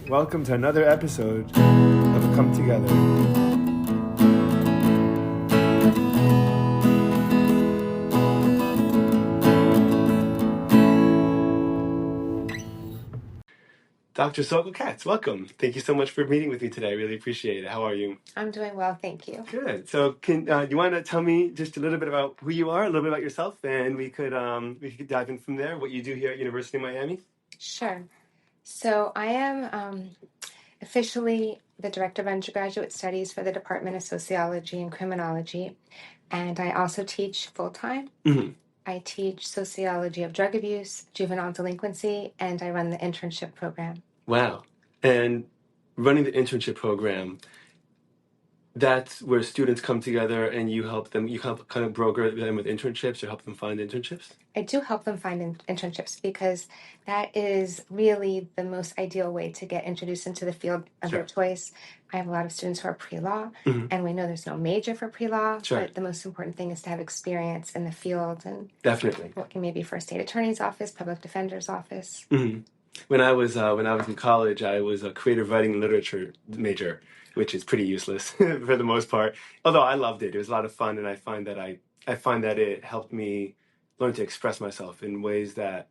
Welcome to another episode of A Come Together. Dr. Sokol-Katz, welcome. Thank you so much for meeting with me today. I really appreciate it. How are you? I'm doing well, thank you. Good. So, you want to tell me just a little bit about who you are, a little bit about yourself, and we could dive in from there. What you do here at University of Miami? Sure. So I am officially the Director of Undergraduate Studies for the Department of Sociology and Criminology, and I also teach full-time. Mm-hmm. I teach sociology of drug abuse, juvenile delinquency, and I run the internship program. Wow. And running the internship program, that's where students come together and you help them, you kind of broker them with internships or help them find internships? I do help them find internships because that is really the most ideal way to get introduced into the field of Sure. their choice. I have a lot of students who are pre-law, Mm-hmm. and we know there's no major for pre-law, Sure. but the most important thing is to have experience in the field and Definitely. working maybe for a state attorney's office, public defender's office. Mm-hmm. When I was in college, I was a creative writing and literature major, which is pretty useless for the most part. Although I loved it. It was a lot of fun, and I find that it helped me learn to express myself in ways that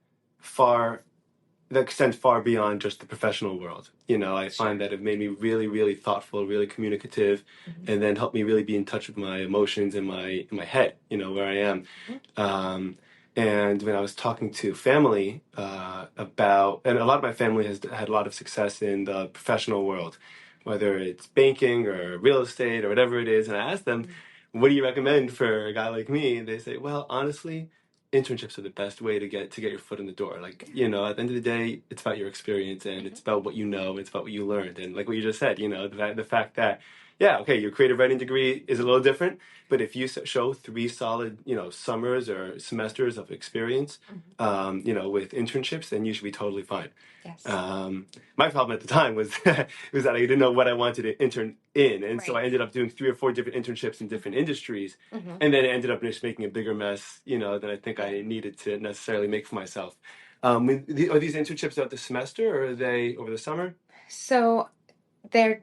extend far beyond just the professional world. I find that it made me really, really thoughtful, really communicative, and then helped me really be in touch with my emotions and my head, where I am. And when I was talking to family and a lot of my family has had a lot of success in the professional world, whether it's banking or real estate or whatever it is, and I asked them, what do you recommend for a guy like me? And they say, well, honestly, internships are the best way to get your foot in the door. Like, at the end of the day, it's about your experience and it's about what you know, it's about what you learned. And like what you just said, the fact that, yeah, okay, your creative writing degree is a little different, but if you show 3 solid, summers or semesters of experience, with internships, then you should be totally fine. Yes. My problem at the time was that I didn't know what I wanted to intern in, and so I ended up doing 3 or 4 different internships in different industries, and then it ended up just making a bigger mess, than I think I needed to necessarily make for myself. Are these internships throughout the semester, or are they over the summer? So they're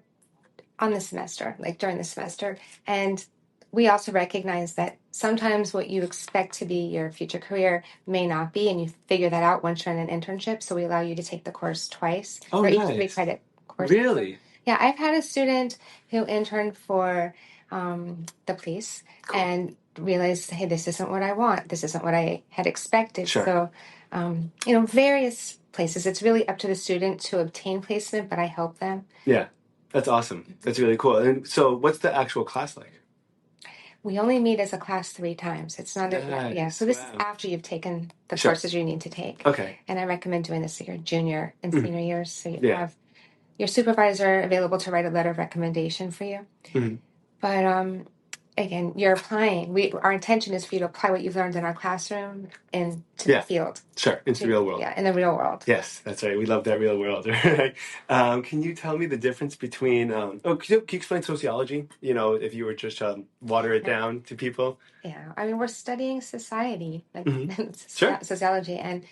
on the semester, like during the semester, and we also recognize that sometimes what you expect to be your future career may not be, and you figure that out once you're in an internship. So we allow you to take the course twice Oh, for each nice. 3-credit course. Really? So, yeah, I've had a student who interned for the police and realized, hey, this isn't what I want. This isn't what I had expected. Sure. So, various places. It's really up to the student to obtain placement, but I help them. Yeah, that's awesome. That's really cool. And so what's the actual class like? We only meet as a class 3 times. It's not Nice. So this is Wow. after you've taken the Sure. courses you need to take. Okay. And I recommend doing this in your junior and senior years. So you Yeah. have your supervisor available to write a letter of recommendation for you. Mm-hmm. But again, you're applying. Our intention is for you to apply what you've learned in our classroom into the field. Sure, into the real world. Yeah, in the real world. Yes, that's right. We love that real world. Right? Can you tell me the difference between? Can you explain sociology? If you were just water it down to people. Yeah, I mean, we're studying society, like Sure. sociology, and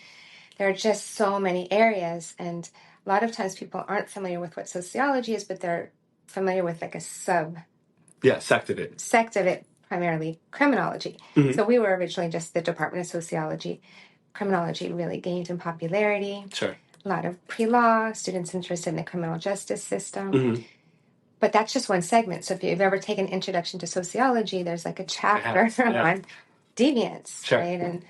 there are just so many areas, and a lot of times people aren't familiar with what sociology is, but they're familiar with like a Sect of it. Sect of it, primarily criminology. So we were originally just the Department of Sociology. Criminology really gained in popularity. Sure. A lot of pre-law, students interested in the criminal justice system. But that's just one segment. So if you've ever taken Introduction to Sociology, there's like a chapter on deviance, Sure. right? And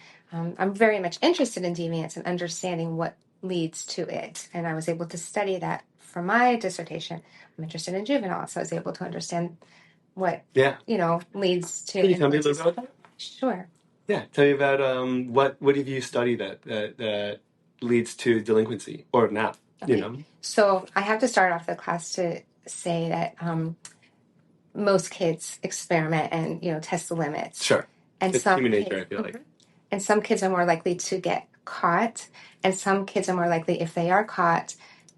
I'm very much interested in deviance and understanding what leads to it. And I was able to study that for my dissertation. I'm interested in juvenile, so I was able to understand what leads to. Can you tell me a little bit about that? Sure. Yeah, tell me about what have you studied that leads to delinquency or not? Okay. So I have to start off the class to say that most kids experiment and test the limits. Sure. And it's human nature, I feel like. And some kids are more likely to get caught, and some kids are more likely, if they are caught,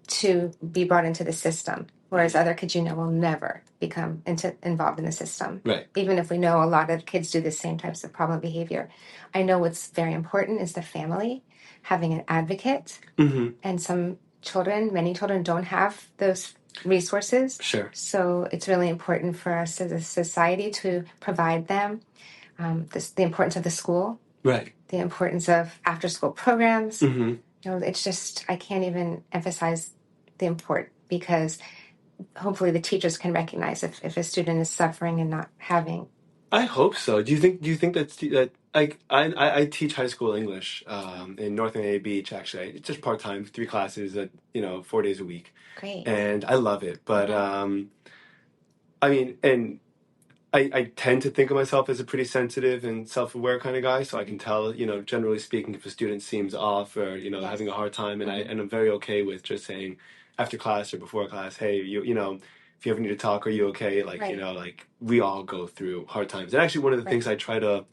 to be brought into the system. Whereas other kids, will never become involved in the system. Right. Even if we know a lot of kids do the same types of problem behavior. I know what's very important is the family, having an advocate, and some many children don't have those resources. Sure. So it's really important for us as a society to provide them the importance of the school, Right. the importance of after-school programs. Mm-hmm. It's just, I can't even emphasize the import, because hopefully the teachers can recognize if a student is suffering and not having. I hope so. Do you think that I teach high school English in North Miami Beach, actually. It's just part-time, 3 classes 4 days a week. Great. And I love it. But I mean, and I tend to think of myself as a pretty sensitive and self-aware kind of guy, so I can tell, generally speaking, if a student seems off or, Yes. having a hard time, and I'm very okay with just saying after class or before class, hey, if you ever need to talk, are you okay? Like, Right. like we all go through hard times. And actually one of the things I try to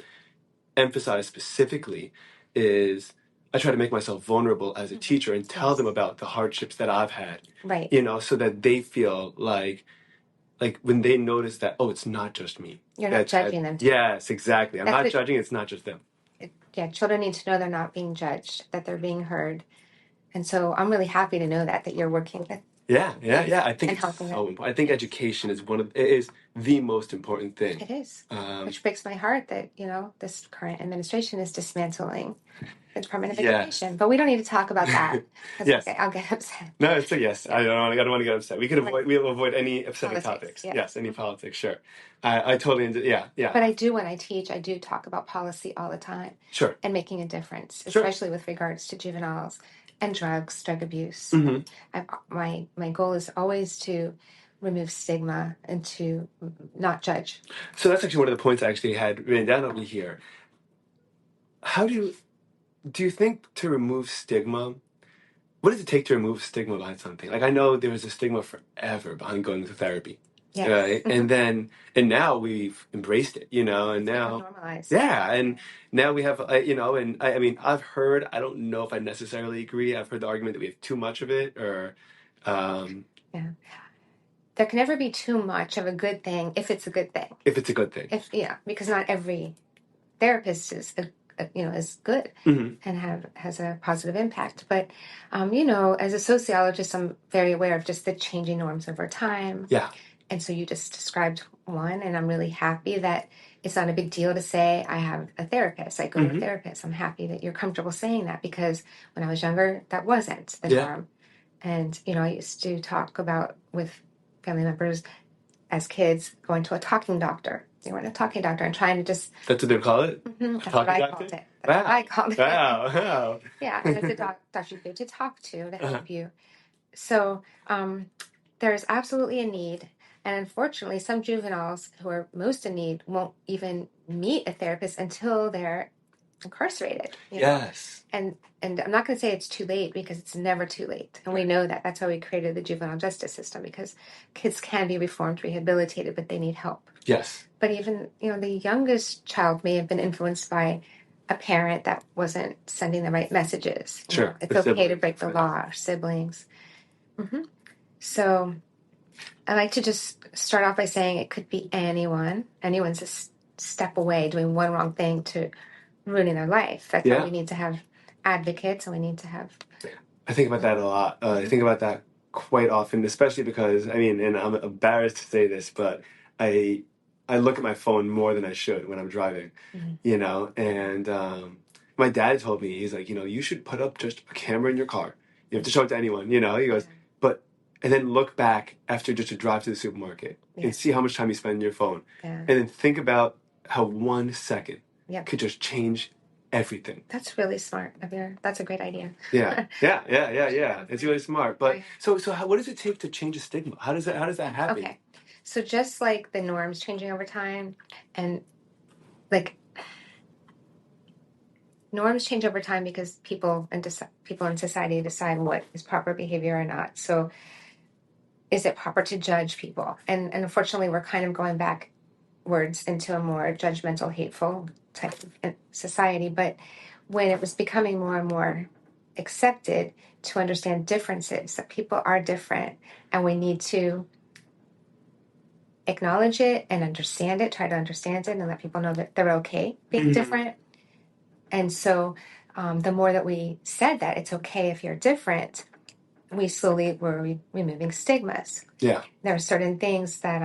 emphasize specifically is I try to make myself vulnerable as a teacher and tell them about the hardships that I've had, Right. so that they feel like when they notice that, oh, it's not just me. You're not judging them. Yes, exactly. I'm not judging. It's not just them. Children need to know they're not being judged, that they're being heard. And so I'm really happy to know that you're working with. Yeah. I think it's helping so important. I think education is the most important thing. It is. Which breaks my heart that, this current administration is dismantling the Department of Education. But we don't need to talk about that. Yes. I'll get upset. No, it's a yes. Yeah. I don't want to get upset. We'll avoid any upsetting topics. Yeah. Yes, any politics, sure. I totally, yeah. But I do, when I teach, I do talk about policy all the time. Sure. And making a difference, especially with regards to juveniles and drug abuse. My goal is always to remove stigma and to not judge. So that's actually one of the points I actually had written down over here. How do you think to remove stigma, what does it take to remove stigma behind something? Like, I know there was a stigma forever behind going to therapy. Yes. Right? And now we've embraced it, and now normalized. Yeah, and now we have, and I mean, I've heard, I don't know if I necessarily agree. I've heard the argument that we have too much of it, or yeah. There can never be too much of a good thing if it's a good thing. If it's a good thing. Because not every therapist is good and has a positive impact. But as a sociologist, I'm very aware of just the changing norms over time. Yeah. And so you just described one, and I'm really happy that it's not a big deal to say I have a therapist. I go to a therapist. I'm happy that you're comfortable saying that, because when I was younger, that wasn't the norm. And, I used to talk about with family members as kids going to a talking doctor. They weren't a talking doctor and trying to just... That's what they call it? That's what I called it. That's what I called it. Wow. Yeah, and it's a doctor you go to talk to help you. So there's absolutely a need. And unfortunately, some juveniles who are most in need won't even meet a therapist until they're incarcerated. Yes. And I'm not going to say it's too late, because it's never too late. And we know that. That's why we created the juvenile justice system, because kids can be reformed, rehabilitated, but they need help. Yes. But even, the youngest child may have been influenced by a parent that wasn't sending the right messages. Sure. It's okay to break the law, or siblings. So I like to just start off by saying it could be anyone. Anyone's a step away doing one wrong thing to ruining their life. That's why we need to have advocates, and we need to have... I think about that a lot. I think about that quite often, especially because, and I'm embarrassed to say this, but I look at my phone more than I should when I'm driving, and my dad told me, he's like, you should put up just a camera in your car. You have to show it to anyone, he goes, and then look back after just a drive to the supermarket and see how much time you spend on your phone. And then think about how 1 second could just change everything. That's really smart. That's a great idea. Yeah. It's really smart. But so what does it take to change a stigma? How does that happen? Okay. So just like the norms changing over time, and norms change over time because people in society decide what is proper behavior or not. So is it proper to judge people? And unfortunately, we're kind of going backwards into a more judgmental, hateful type of society. But when it was becoming more and more accepted to understand differences, that people are different, and we need to acknowledge it and understand it, try to understand it, and let people know that they're okay being different. And so the more that we said that it's okay if you're different, we slowly were removing stigmas. Yeah. There are certain things that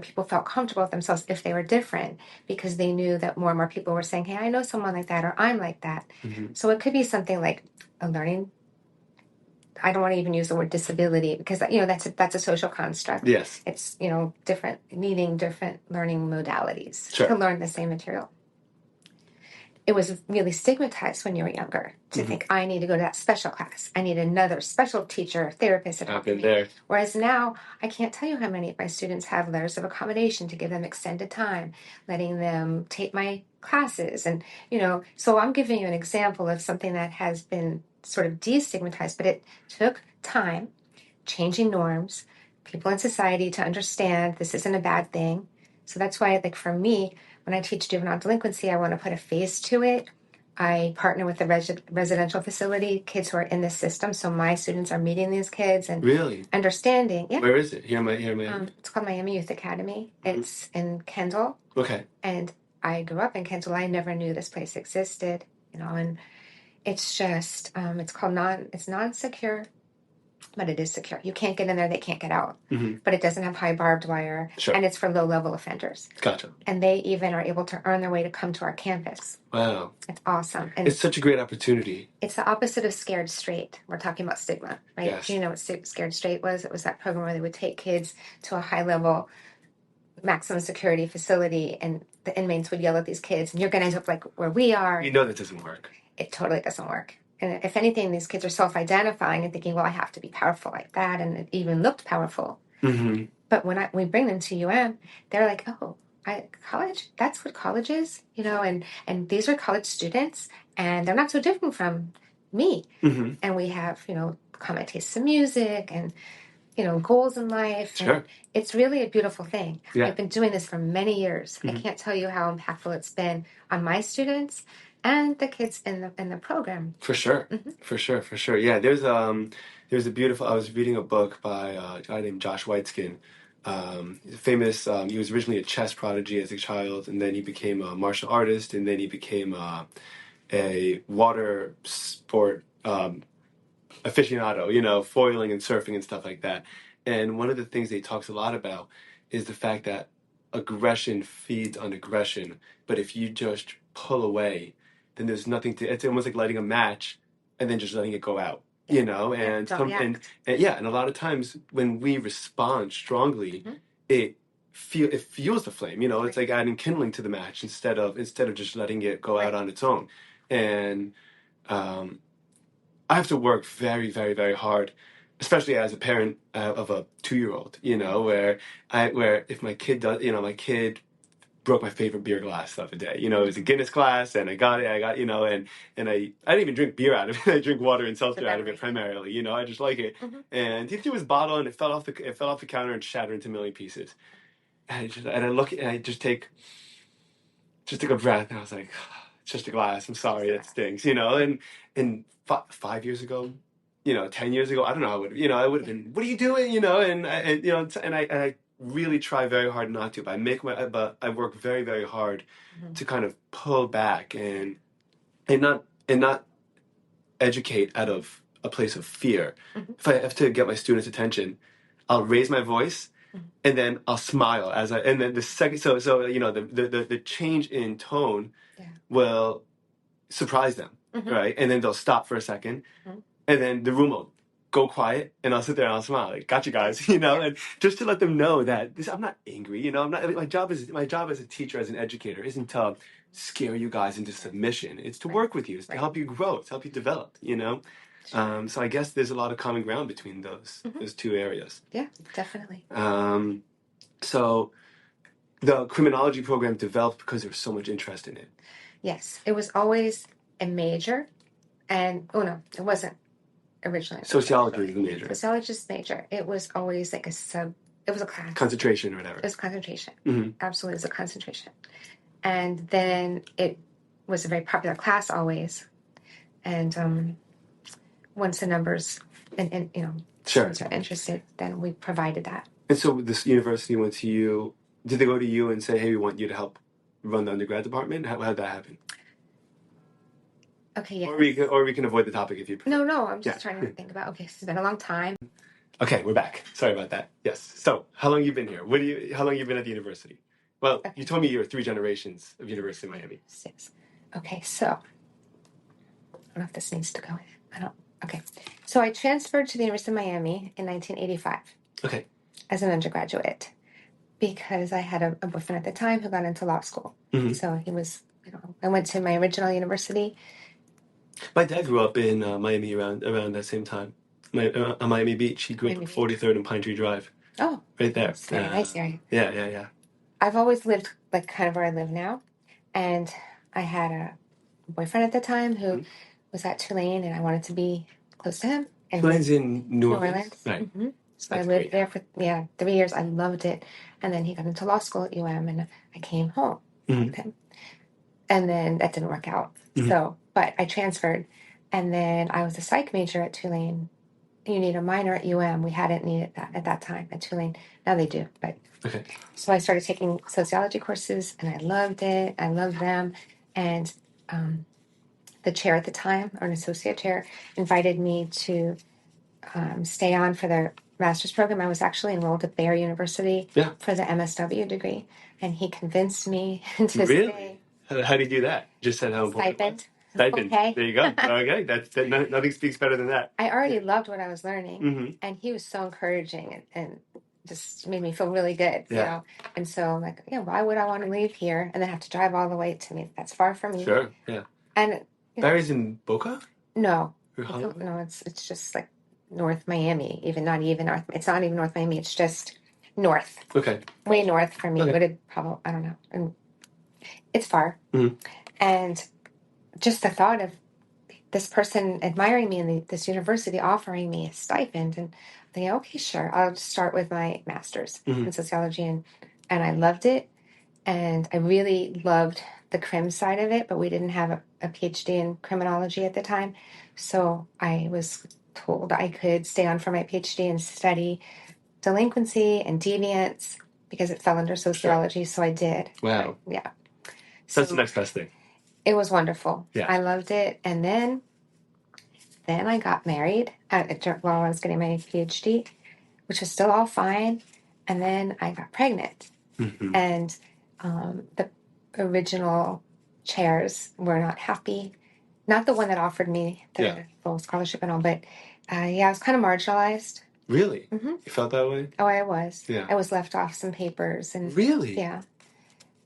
people felt comfortable with themselves if they were different, because they knew that more and more people were saying, hey, I know someone like that, or I'm like that. Mm-hmm. So it could be something like a learning, I don't want to even use the word disability, because that's a social construct. Yes. It's different, needing different learning modalities Sure. to learn the same material. It was really stigmatized when you were younger to Mm-hmm. think, I need to go to that special class. I need another special teacher, therapist to I've talk been to me. there. Whereas now, I can't tell you how many of my students have letters of accommodation to give them extended time, letting them take my classes. And, so I'm giving you an example of something that has been sort of destigmatized, but it took time, changing norms, people in society to understand this isn't a bad thing. So that's why, like, for me, when I teach juvenile delinquency, I want to put a face to it. I partner with the residential facility, kids who are in this system. So my students are meeting these kids and Really? understanding. Yeah. Where is it? Here in Miami? It's called Miami Youth Academy. Mm-hmm. It's in Kendall. Okay. And I grew up in Kendall. I never knew this place existed, and it's just, it's called it's non-secure, but it is secure. You can't get in there, they can't get out. Mm-hmm. But it doesn't have high barbed wire, Sure. and it's for low-level offenders. Gotcha. And they even are able to earn their way to come to our campus. Wow. It's awesome. And it's such a great opportunity. It's the opposite of Scared Straight. We're talking about stigma, right? Yes. Do you know what Scared Straight was? It was that program where they would take kids to a high-level maximum security facility, and the inmates would yell at these kids, and you're going to end up like where we are. That doesn't work. It totally doesn't work. And if anything, these kids are self-identifying and thinking, well, I have to be powerful like that. And it even looked powerful. Mm-hmm. But when we bring them to UM, they're like, oh, college, that's what college is, and these are college students, and they're not so different from me. Mm-hmm. And we have, common tastes in music and, goals in life. Sure. And it's really a beautiful thing. Yeah. I've been doing this for many years. Mm-hmm. I can't tell you how impactful it's been on my students and the kids in the program. For sure. Mm-hmm. For sure. Yeah, there's a beautiful, I was reading a book by a guy named Josh Whiteskin. He's a famous, he was originally a chess prodigy as a child, and then he became a martial artist, and then he became a water sport aficionado, foiling and surfing and stuff like that. And one of the things that he talks a lot about is the fact that aggression feeds on aggression, but if you just pull away, then there's nothing it's almost like lighting a match and then just letting it go out, and a lot of times when we respond strongly, mm-hmm. it fuels the flame, it's like adding kindling to the match instead of just letting it go out on its own. And I have to work very, very, very hard, especially as a parent of a 2-year-old, where if my kid does, my kid broke my favorite beer glass the other day. It was a Guinness glass, and I got, and I didn't even drink beer out of it. I drink water and seltzer out of it primarily. I just like it. Mm-hmm. And he threw his bottle, and it fell off the counter and shattered into a million pieces. And I look, and I just take a breath, and I was like, it's just a glass. I'm sorry, it stings. And 5 years ago, 10 years ago, I don't know how I would have been, what are you doing? And I really try very hard not to, but I work very, very hard mm-hmm. to kind of pull back and not educate out of a place of fear. Mm-hmm. If I have to get my students' attention, I'll raise my voice, mm-hmm. and then I'll smile and then the second, so the change in tone will surprise them, mm-hmm. right? And then they'll stop for a second, mm-hmm. and then the room will go quiet, and I'll sit there and I'll smile, like, "Got you guys," and just to let them know that I'm not angry. I'm not. My job as a teacher, as an educator, isn't to scare you guys into submission. It's to work with you. It's to help you grow. It's to help you develop. Sure. So I guess there's a lot of common ground between those two areas. Yeah, definitely. So the criminology program developed because there was so much interest in it. Yes, it was always a major, and it wasn't originally. Sociology was the major. Sociologist major. It was always like it was a class. Concentration or whatever. It was concentration. Mm-hmm. Absolutely, it was a concentration. And then it was a very popular class always. And once the numbers and students are interested, then we provided that. And so this university went to you. Did they go to you and say, "Hey, we want you to help run the undergrad department"? How did that happen? Okay, yes. Or we can avoid the topic if you prefer. No, I'm just trying to think about, okay, it's been a long time. Okay, we're back. Sorry about that. Yes. So, how long you been here? How long you been at the university? Well, Okay. you told me you were 3 generations of University of Miami. 6. Okay, so I don't know if this needs to go in. Okay. So I transferred to the University of Miami in 1985. Okay. As an undergraduate because I had a boyfriend at the time who got into law school. Mm-hmm. So he was, I went to my original university. My dad grew up in Miami around that same time. On Miami Beach. He grew up at 43rd and Pine Tree Drive. Oh, right there. It's very nice area. Yeah. I've always lived like kind of where I live now, and I had a boyfriend at the time who was at Tulane, and I wanted to be close to him. And Tulane's in New Orleans. Right. Mm-hmm. So That's I lived great. there for 3 years. I loved it, and then he got into law school at UM, and I came home with him, and then that didn't work out. So, but I transferred, and then I was a psych major at Tulane. You need a minor at UM. We hadn't needed that at that time at Tulane. Now they do, but Okay. so I started taking sociology courses, and I loved it. I loved them, and the chair at the time, or an associate chair, invited me to stay on for their master's program. I was actually enrolled at Bayer University for the MSW degree, and he convinced me to stay. How do you do that? Just said how important. Stipend. Stipend. Okay. There you go. Okay, nothing speaks better than that. I already loved what I was learning, and he was so encouraging and just made me feel really good. You know, and so I'm like, why would I want to leave here and then have to drive all the way to me? That's far from me. Sure. Yeah. And Barry's in Boca? No, no, it's just like North Miami. Not even North. It's not even North Miami. It's just north. Okay. Way north for me. Okay. Would it probably? I don't know. And it's far. And just the thought of this person admiring me in this university offering me a stipend, and thinking, okay, sure, I'll just start with my master's in sociology, and I loved it, and I really loved the crim side of it, but we didn't have a PhD in criminology at the time, so I was told I could stay on for my PhD and study delinquency and deviance because it fell under sociology. So I did. Wow. Yeah. So that's the next best thing. It was wonderful. Yeah. I loved it. And then I got married while I was getting my PhD, which was still all fine. And then I got pregnant. And the original chairs were not happy. Not the one that offered me the full scholarship and all, but I was kind of marginalized. Really? You felt that way? Oh, I was. Yeah. I was left off some papers. And really? Yeah.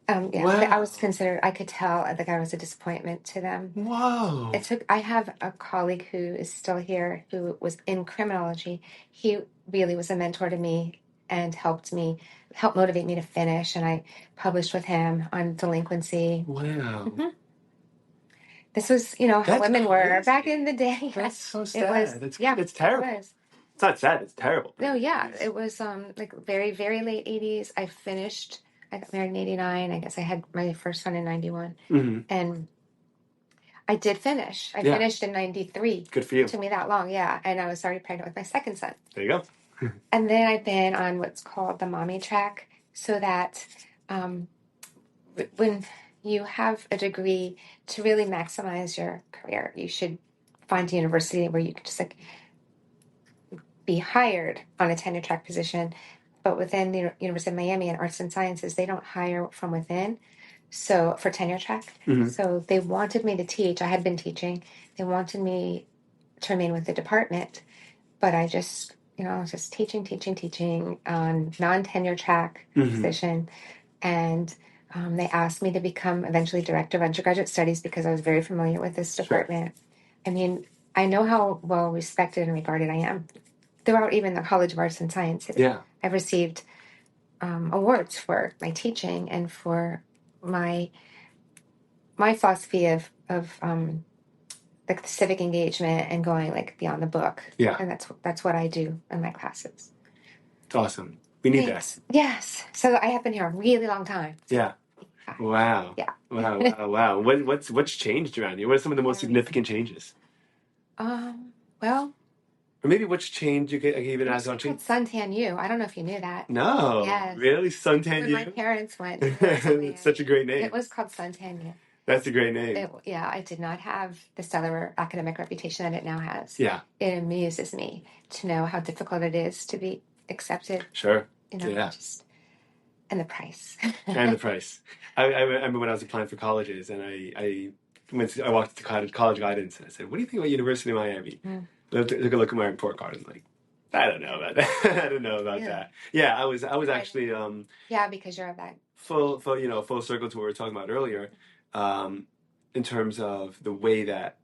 Wow. I was considered, I could tell that I was a disappointment to them. Whoa. I have a colleague who is still here who was in criminology. He really was a mentor to me and helped motivate me to finish. And I published with him on delinquency. Wow. This was, how women were back in the day. That's so sad. It's terrible. It was. It's not sad. It's terrible. No, yeah. It was like very, very late 80s. I got married in 89. I guess I had my first son in 91. And I did finish. I finished in 93. Good for you. It took me that long, yeah. And I was already pregnant with my second son. There you go. And then I've been on what's called the mommy track, so that when you have a degree, to really maximize your career, you should find a university where you can just be hired on a tenure track position. But within the University of Miami and Arts and Sciences, they don't hire from within. So for tenure track, so they wanted me to teach. I had been teaching. They wanted me to remain with the department, but I just, I was just teaching on non-tenure track position, and they asked me to become eventually director of undergraduate studies because I was very familiar with this department. I mean, I know how well respected and regarded I am throughout even the College of Arts and Sciences. Yeah, I've received awards for my teaching and for my philosophy of like the civic engagement and going beyond the book. Yeah. And that's what I do in my classes. It's awesome. We need that. Yes. So I have been here a really long time. Yeah. Wow. Yeah. Wow. What's changed around you? What are some of the most significant changes? Well. Or maybe what's changed? I can even ask on change. Suntan U. I don't know if you knew that. No. Yes. Really? Suntan U? My parents went. It's such a great name. It was called Suntan U. That's a great name. I did not have the stellar academic reputation that it now has. Yeah. It amuses me to know how difficult it is to be accepted. Sure. Yeah. And the price. And the price. I remember when I was applying for colleges, and I walked to college guidance, and I said, "What do you think about University of Miami?" Took a look at my report card and like, I don't know about that. I don't know about that. Yeah, I was actually because you're of that full circle to what we were talking about earlier, in terms of the way that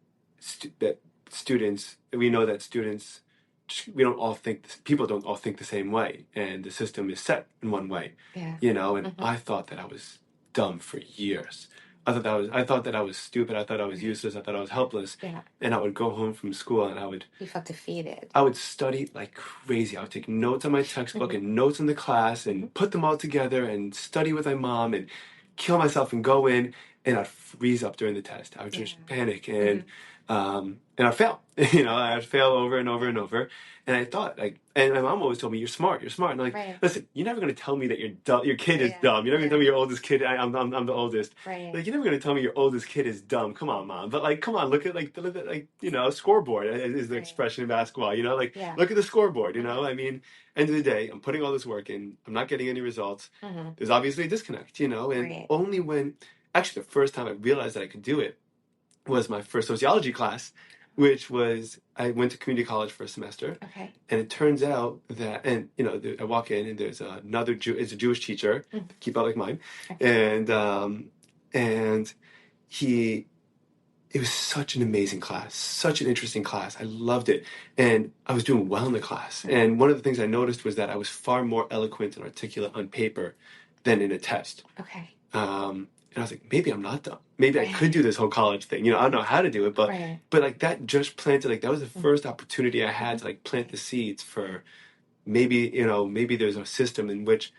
students, we know that students, we don't all think, people don't all think the same way, and the system is set in one way. And I thought that I was dumb for years. I thought that I was stupid. I thought I was useless. I thought I was helpless. And I would go home from school and you felt defeated. I would study like crazy. I would take notes on my textbook and notes in the class and put them all together and study with my mom and kill myself and go in, and I'd freeze up during the test. I would just panic and I'd fail. I'd fail over and over and over. And I thought, and my mom always told me, "You're smart. You're smart." And I'm like, "Listen, you're never going to tell me that you're dumb. Your kid is dumb. You're never going to tell me your oldest kid. I'm the oldest. Like, you're never going to tell me your oldest kid is dumb. Come on, mom. But come on, look at scoreboard is the expression in basketball. Look at the scoreboard. I mean, end of the day, I'm putting all this work in. I'm not getting any results. There's obviously a disconnect. And only when, actually, the first time I realized that I could do it was my first sociology class, which was, I went to community college for a semester. And it turns out that, I walk in and there's it's a Jewish teacher, keep out like mine. And it was such an amazing class, such an interesting class. I loved it. And I was doing well in the class. And one of the things I noticed was that I was far more eloquent and articulate on paper than in a test. And I was like, maybe I'm not dumb. Maybe I could do this whole college thing. I don't know how to do it, but that just planted, that was the first opportunity I had to plant the seeds for maybe there's a system in which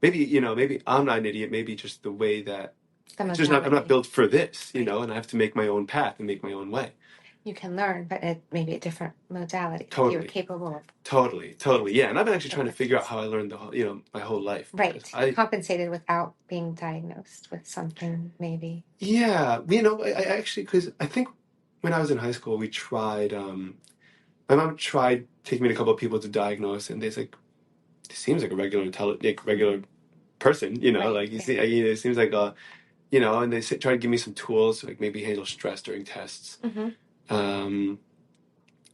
maybe I'm not an idiot. Maybe just the way that I'm not built for this, and I have to make my own path and make my own way. You can learn, but it may be a different modality. Totally. You're capable of. Totally. Yeah. And I've been actually trying to figure out how I learned my whole life. Right. I compensated without being diagnosed with something, maybe. Yeah. I actually, because I think when I was in high school, we tried, my mom tried taking me to a couple of people to diagnose, and they like, it seems like a regular person, it seems like and they try to give me some tools to maybe handle stress during tests. I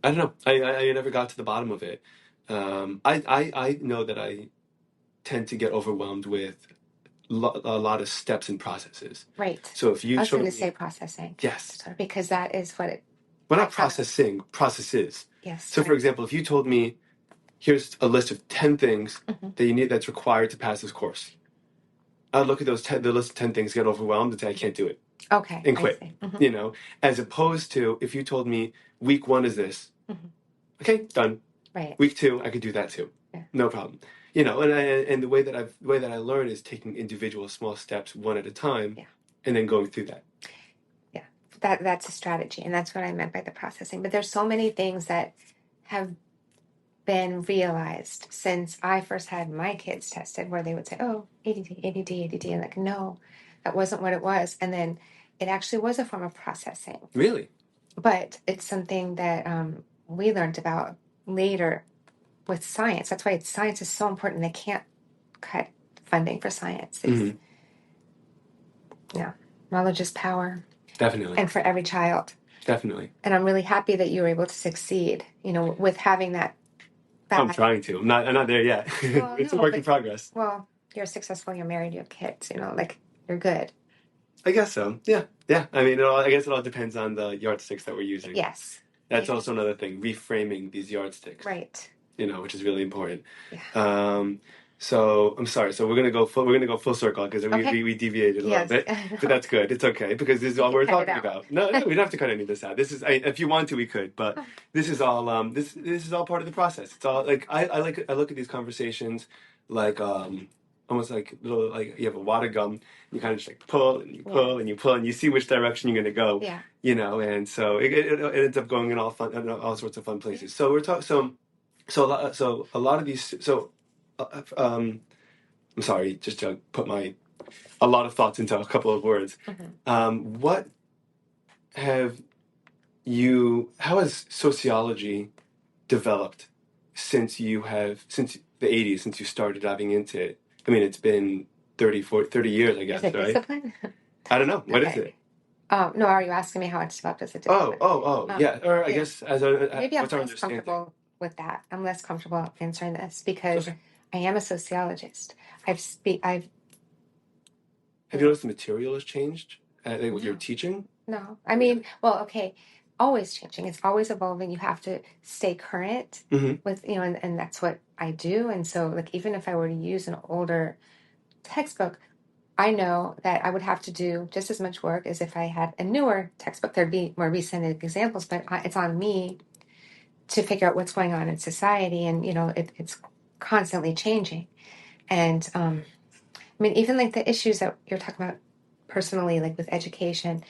don't know. I never got to the bottom of it. I know that I tend to get overwhelmed with a lot of steps and processes. Right. So if you I was going to say processing. Yes. Because that is what it. Well, not processing, processes. Yes. So for example, if you told me, here's a list of 10 things that you need that's required to pass this course, I'd look at the list of 10 things, get overwhelmed, and say I can't do it. Okay. And quit. As opposed to if you told me week 1 is this, okay, done. Right. Week 2, I could do that too. Yeah. No problem. And the way that I learn is taking individual small steps one at a time, and then going through that. Yeah, that's a strategy, and that's what I meant by the processing. But there's so many things that have been realized since I first had my kids tested, where they would say, "Oh, ADD," and like, no, that wasn't what it was, and then it actually was a form of processing. Really? But it's something that we learned about later with science. That's why science is so important. They can't cut funding for science. Knowledge is power. Definitely. And for every child. Definitely. And I'm really happy that you were able to succeed, with having that. I'm trying to. I'm not there yet. Well, it's a work in progress. Well, you're successful. You're married. You have kids. You're good. I guess so. Yeah. I mean, I guess it all depends on the yardsticks that we're using. Yes. That's also another thing, reframing these yardsticks. Right. Which is really important. Yeah. So I'm sorry. So we're gonna go full circle because we deviated a little bit, but that's good. It's okay because this is all we're talking about. No, we don't have to cut any of this out. This is, if you want to, we could, but this is all this is all part of the process. It's all I look at these conversations like almost like little, like you have a water gun. You kind of just pull and you pull and you pull and you see which direction you're gonna go. Yeah. And so it ends up going in all sorts of fun places. So we're talking so a lot of these I'm sorry, just to put my a lot of thoughts into a couple of words. What have how has sociology developed since the 80s, since you started diving into it? I mean, it's been 30 years, I Is guess, it right? discipline? I don't know. What is Okay. it? No, are you asking me how it's developed as a Oh, discipline? oh, oh, yeah. Or I Yeah. guess Maybe I'm what's our less understanding? comfortable with that. I'm less comfortable answering this because Okay. I am a sociologist. I've Have you noticed the material has changed? Like what you're no, teaching? no. I mean, well, okay, always changing. It's always evolving. You have to stay current Mm-hmm. with, and that's what I do. And so, like, even if I were to use an older textbook, I know that I would have to do just as much work as if I had a newer textbook. There'd be more recent examples, but it's on me to figure out what's going on in society. And, it's constantly changing. And I mean, even like the issues that you're talking about personally, like with education,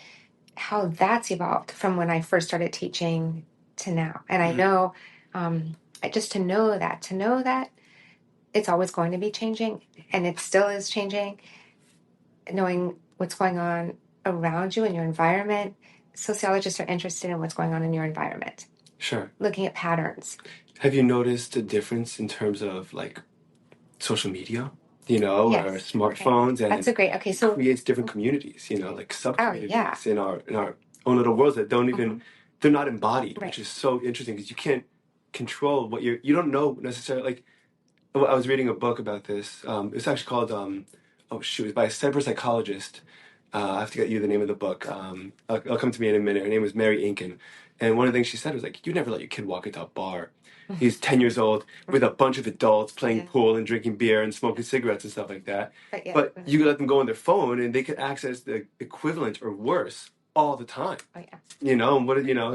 how that's evolved from when I first started teaching to now. And I know, just to know that it's always going to be changing and it still is changing, knowing what's going on around you in your environment. Sociologists are interested in what's going on in your environment, Sure. looking at patterns. Have you noticed a difference in terms of like social media, or Yes. smartphones, Okay. and That's a great, okay. it So, creates different communities, like oh, yeah. sub-communities in our own little worlds that don't even, they're not embodied, Right. which is so interesting because you can't control you don't know necessarily. Like, I was reading a book about this. It's actually called, oh shoot, it's by a cyber psychologist. I have to get you the name of the book. It'll come to me in a minute. Her name was Mary Inkin. And one of the things she said was like, you never let your kid walk into a bar. He's 10 years old with a bunch of adults playing pool and drinking beer and smoking cigarettes and stuff like that. But you could let them go on their phone and they could access the equivalent or worse all the time. Oh, yeah. And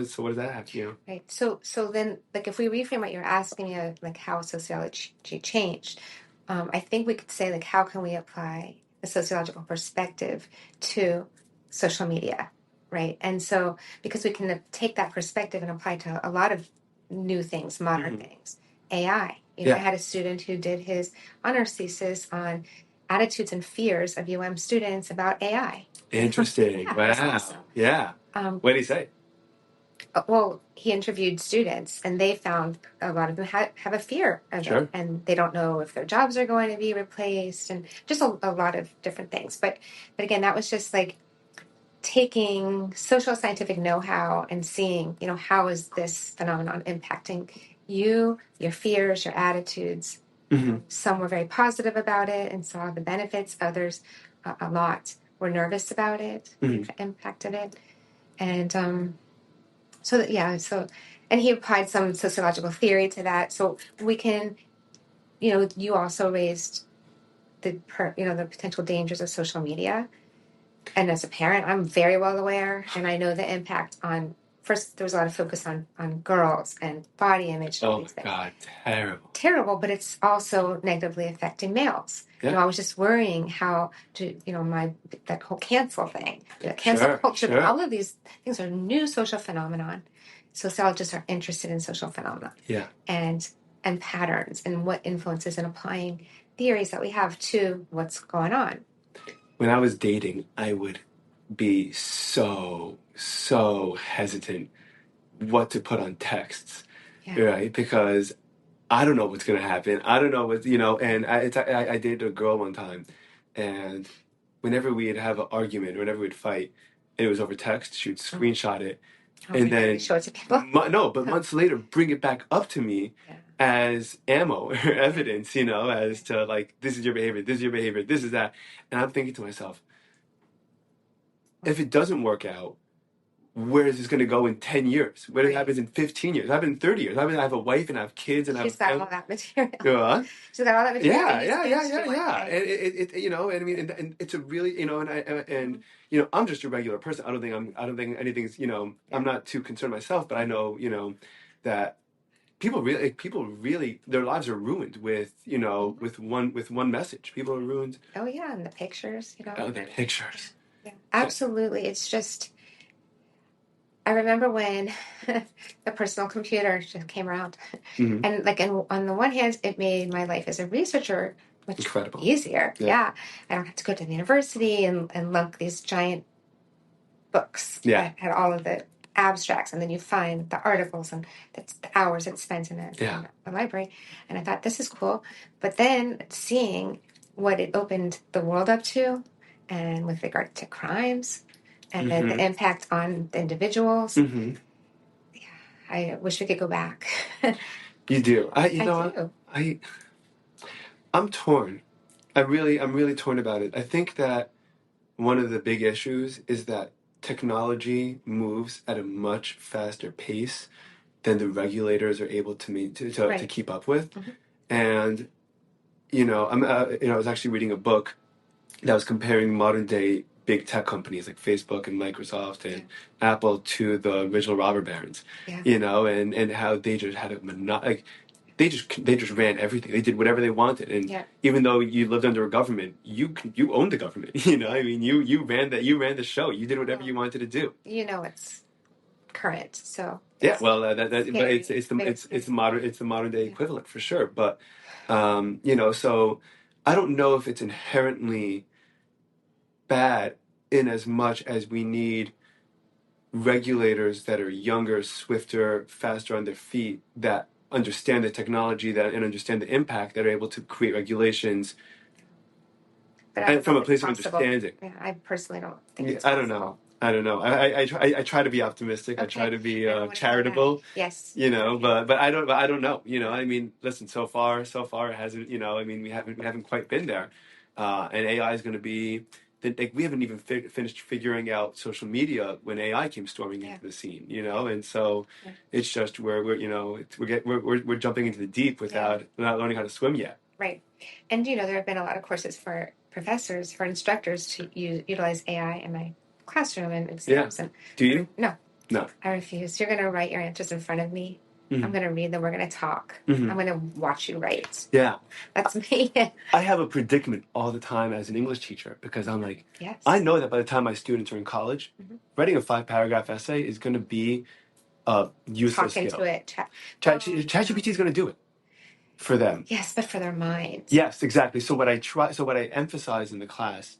so what does that have, Right. So then, like, if we reframe what you're asking me, like how sociology changed, I think we could say, like, how can we apply a sociological perspective to social media, right? And so, because we can take that perspective and apply it to a lot of new things, modern things, AI. I had a student who did his honors thesis on attitudes and fears of students about AI. Interesting. Yeah, Wow. that's awesome. Yeah. What did he say? Well, he interviewed students, and they found a lot of them have a fear of it, and they don't know if their jobs are going to be replaced, and just a lot of different things. But again, that was just like taking social scientific know-how and seeing, how is this phenomenon impacting you, your fears, your attitudes. Some were very positive about it and saw the benefits. Others, a lot, were nervous about it, the impact of it, and and he applied some sociological theory to that. So we can, you also raised the potential dangers of social media. And as a parent, I'm very well aware, and I know the impact on. First, there was a lot of focus on girls and body image. And Oh my God, terrible. Terrible, but it's also negatively affecting males. Yeah. I was just worrying how to, that whole cancel thing, cancel culture. Sure. All of these things are new social phenomenon. Sociologists are interested in social phenomena. Yeah. And patterns and what influences and applying theories that we have to what's going on. When I was dating, I would be so hesitant what to put on texts, right? Because I don't know what's gonna happen. I don't know what And I dated a girl one time, and whenever we'd have an argument, whenever we'd fight, and it was over text, she would screenshot it, and then show it to people. Months later, bring it back up to me as ammo or evidence, as to like, this is your behavior, this is your behavior, this is that, and I'm thinking to myself, if it doesn't work out, where is this going to go in 10 years? What happens in 15 years? What happens in 30 years? I have a wife and I have kids and She's got all that material. What? She's got all that material. Yeah. And I mean, and it's a really, I'm just a regular person. I don't think anything's, I'm not too concerned myself, but I know, that people really, their lives are ruined with, with one message. People are ruined. Oh yeah, and the pictures, Oh, the pictures. Yeah, absolutely. It's just, I remember when the personal computer just came around, and on the one hand, it made my life as a researcher much Incredible. easier. Yeah. Yeah. I don't have to go to the university and lug these giant books Yeah. that had all of the abstracts, and then you find the articles, and that's the hours it's spent in Yeah. a library. And I thought, this is cool. But then seeing what it opened the world up to, and with regard to crimes and Mm-hmm. the impact on the individuals, Mm-hmm. I wish we could go back. You do. You I know do. what? I'm torn. I'm really torn about it. I think that one of the big issues is that technology moves at a much faster pace than the regulators are able to meet to Right. keep up with. Mhm. And I was actually reading a book that was comparing modern day big tech companies like Facebook and Microsoft and Apple to the original robber barons. Yeah. And how they just had they just ran everything. They did whatever they wanted, and Yeah. even though you lived under a government, you owned the government. I mean, you ran the show. You did whatever you wanted to do. It's current, so Yeah, well, but scary. it's the modern day equivalent for sure. But so I don't know if it's inherently bad in as much as we need regulators that are younger, swifter, faster on their feet, that understand the technology and understand the impact, that are able to create regulations and from a place of understanding. Yeah, I personally don't think it's I possible. I don't know. I try to be optimistic. Okay. I try to be I don't wanna charitable. Yes. But I don't know. I mean, listen. So far it hasn't. I mean, we haven't quite been there. And AI is going to be. Like, we haven't even finished figuring out social media when AI came storming into the scene. And so it's just we're jumping into the deep without learning how to swim yet. Right. And there have been a lot of courses for professors, for instructors to utilize AI in my classroom and exams. Yeah. Do you? No. No. I refuse. You're going to write your answers in front of me. Mm-hmm. I'm going to read them. We're going to talk. Mm-hmm. I'm going to watch you write. Yeah. That's me. I have a predicament all the time as an English teacher, because I'm like, Yes. I know that by the time my students are in college, writing a 5-paragraph essay is going to be a useless skill. Talk into it. ChatGPT is going to do it for them. Yes, but for their minds. Yes, exactly. So what I emphasize in the class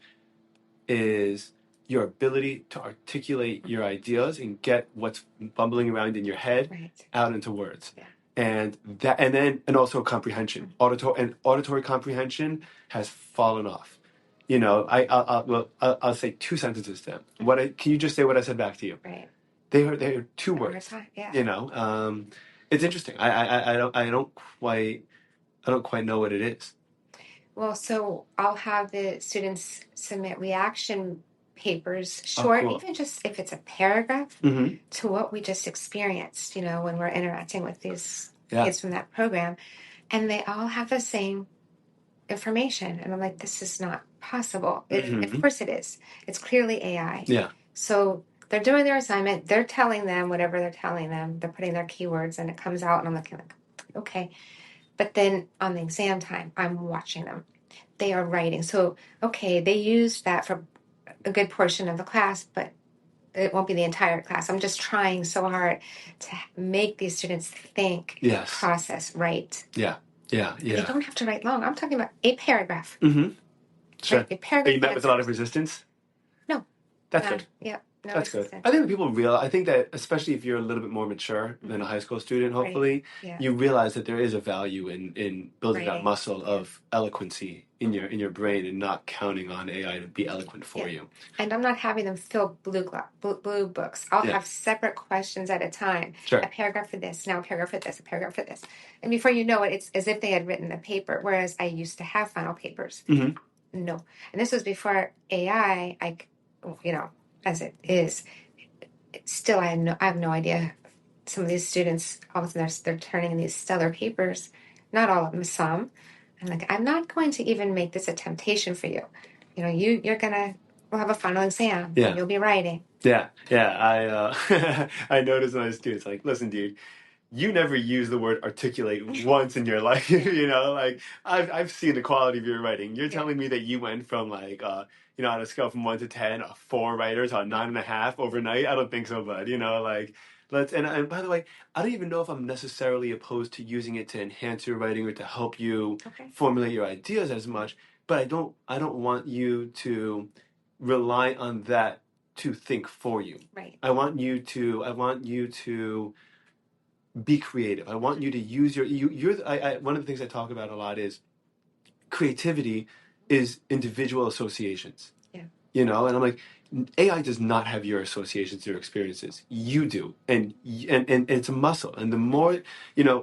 is your ability to articulate your ideas and get what's bumbling around in your head out into words. Yeah. And also comprehension. Auditory comprehension has fallen off. I'll say 2 sentences to them. Can you just say what I said back to you? Right. They are 2 words. Yeah. It's interesting. I don't quite know what it is. Well, so I'll have the students submit reaction papers, short, cool. even just if it's a paragraph, Mm-hmm. to what we just experienced, when we're interacting with these kids from that program. And they all have the same information. And I'm like, this is not possible. Of course it is. It's clearly AI. Yeah. So they're doing their assignment. They're telling them whatever they're telling them. They're putting their keywords, and it comes out, and I'm looking like, okay. But then on the exam time, I'm watching them. They are writing. So, okay, they used that for a good portion of the class, but it won't be the entire class. I'm just trying so hard to make these students think, process, write. Yeah. They don't have to write long. I'm talking about a paragraph. Mm-hmm. Sure. Right? A paragraph. Are you met with a lot of resistance? No. That's good. Yeah. No, that's good. I think I think that, especially if you're a little bit more mature than a high school student, hopefully, you realize that there is a value in building that muscle of eloquency in your brain, and not counting on AI to be eloquent for you. And I'm not having them fill blue books. I'll have separate questions at a time. Sure. A paragraph for this, now a paragraph for this, a paragraph for this. And before you know it, it's as if they had written a paper, whereas I used to have final papers. Mm-hmm. No. And this was before AI, as it is. Still, I have no idea. Some of these students, all of a sudden, they're turning in these stellar papers. Not all of them, some. I'm like, I'm not going to even make this a temptation for you. We'll have a final exam. Yeah. And you'll be writing. Yeah. I noticed when I was students, like, listen, dude, you never use the word articulate once in your life. I've seen the quality of your writing. You're telling me that you went from on a scale from 1 to 10, a 4 writer to a 9.5 overnight. I don't think so, bud. And by the way, I don't even know if I'm necessarily opposed to using it to enhance your writing or to help you formulate your ideas as much, but I don't want you to rely on that to think for you. Right. I want you to be creative. I want you to use one of the things I talk about a lot is creativity is individual associations. Yeah. And I'm like, AI does not have your associations, your experiences. You do, and it's a muscle. And the more,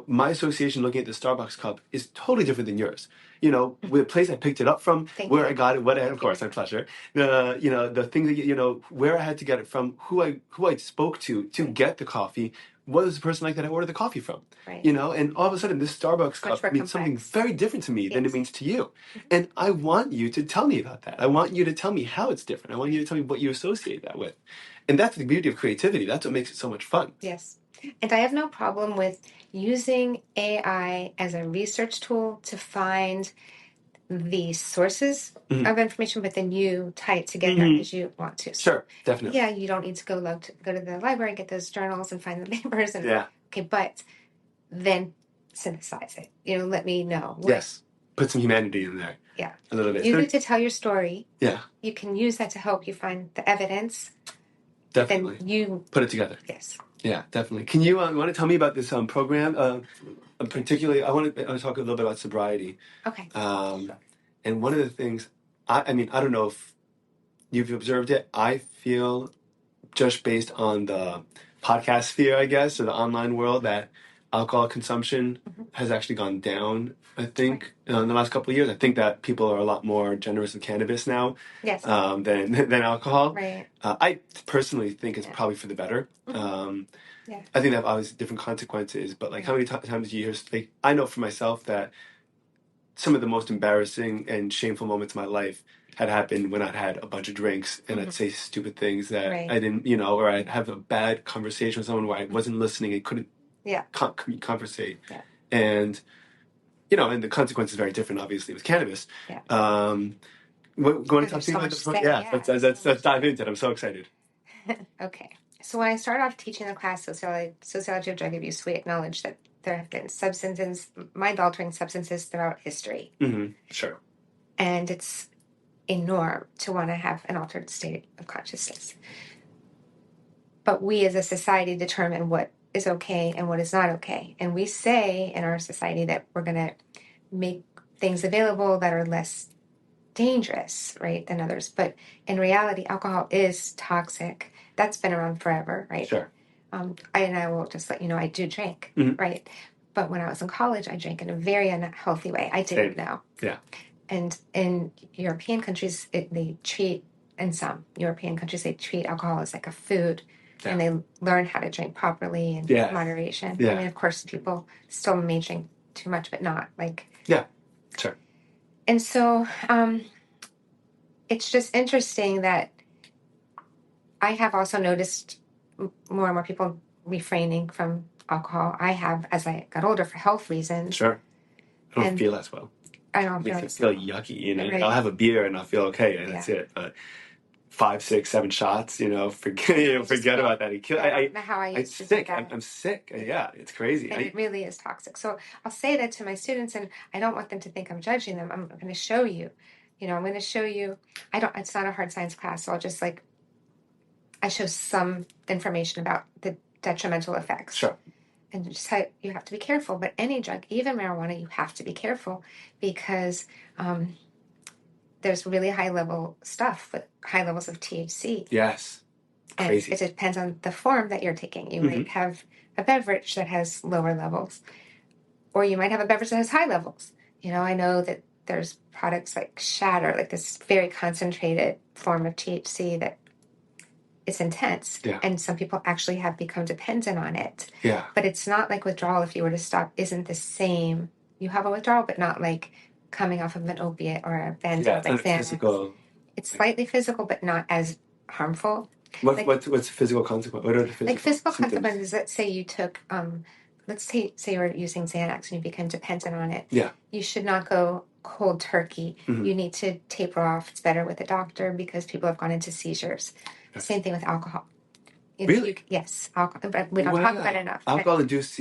my association looking at the Starbucks cup is totally different than yours. The place I picked it up from, where I got it, of course, my pleasure. The thing that where I had to get it from, who I spoke to get the coffee. Was the person like that I ordered the coffee from? Right. And all of a sudden, this Starbucks cup means something very different to me than it means to you. And I want you to tell me about that. I want you to tell me how it's different. I want you to tell me what you associate that with. And that's the beauty of creativity. That's what makes it so much fun. Yes. And I have no problem with using AI as a research tool to find the sources of information, but then you tie it together as you want to. So, sure, definitely. Yeah, you don't need to go to the library, get those journals and find the papers. Okay, but then synthesize it. Let me know. Yes. Put some humanity in there. Yeah. A little bit. Use it to tell your story. Yeah. You can use that to help you find the evidence. Definitely. Then you put it together. Yes. Yeah, definitely. Can you want to tell me about this program? Particularly, I want to talk a little bit about sobriety. Okay. And one of the things, I mean, I don't know if you've observed it. I feel just based on the podcast sphere, I guess, or the online world, that alcohol consumption has actually gone down, I think, in the last couple of years. I think that people are a lot more generous with cannabis now than alcohol. Right. I personally think it's probably for the better. I think that obviously different consequences, but how many times do you hear, I know for myself that some of the most embarrassing and shameful moments of my life had happened when I'd had a bunch of drinks and I'd say stupid things that I didn't, or I'd have a bad conversation with someone where I wasn't listening and couldn't conversate. Yeah. And, and the consequence is very different, obviously, with cannabis. Yeah. Going to talk to you about the let's dive into it. I'm so excited. Okay. So when I started off teaching the class sociology of drug abuse, we acknowledged that there have been mind-altering substances throughout history. Mm-hmm. Sure. And it's a norm to want to have an altered state of consciousness. But we as a society determine what is okay and what is not okay. And we say in our society that we're going to make things available that are less dangerous, right, than others. But in reality, alcohol is toxic. That's been around forever, right? Sure. I will just let you know, I do drink, right? But when I was in college, I drank in a very unhealthy way. I didn't know. Yeah. And in European countries, they treat alcohol as like a food. Yeah. And they learn how to drink properly in moderation. Yeah. I mean, of course, people still may drink too much, but not like... Yeah, sure. And so it's just interesting that I have also noticed more and more people refraining from alcohol. I have, as I got older, for health reasons. Sure. I don't feel as well. I don't feel as well. Yucky, Right. I'll have a beer and I'll feel okay, and that's it. But 5, 6, 7 shots, forget about that. I don't know how I used to sick. Do that. I'm sick. Yeah, it's crazy. And it really is toxic. So I'll say that to my students, and I don't want them to think I'm judging them. I'm going to show you. I'm going to show you. It's not a hard science class, so I'll just I show some information about the detrimental effects. Sure. And just how you have to be careful. But any drug, even marijuana, you have to be careful because there's really high level stuff with high levels of THC. Yes. Crazy. And it depends on the form that you're taking. You might have a beverage that has lower levels, or you might have a beverage that has high levels. I know that there's products like Shatter, like this very concentrated form of THC that it's intense. Yeah. And some people actually have become dependent on it. Yeah. But it's not like withdrawal, if you were to stop, isn't the same. You have a withdrawal, but not like coming off of an opiate or a benzo. Yeah, it's physical. It's slightly physical, but not as harmful. What's the physical consequence? What are the physical consequences? Let's say you took, let's say you were using Xanax and you became dependent on it. Yeah. You should not go cold turkey. Mm-hmm. You need to taper off. It's better with a doctor because people have gone into seizures. Yes. Same thing with alcohol. Really? Yes, alcohol, but we don't talk about it Wow. enough. Alcohol-induced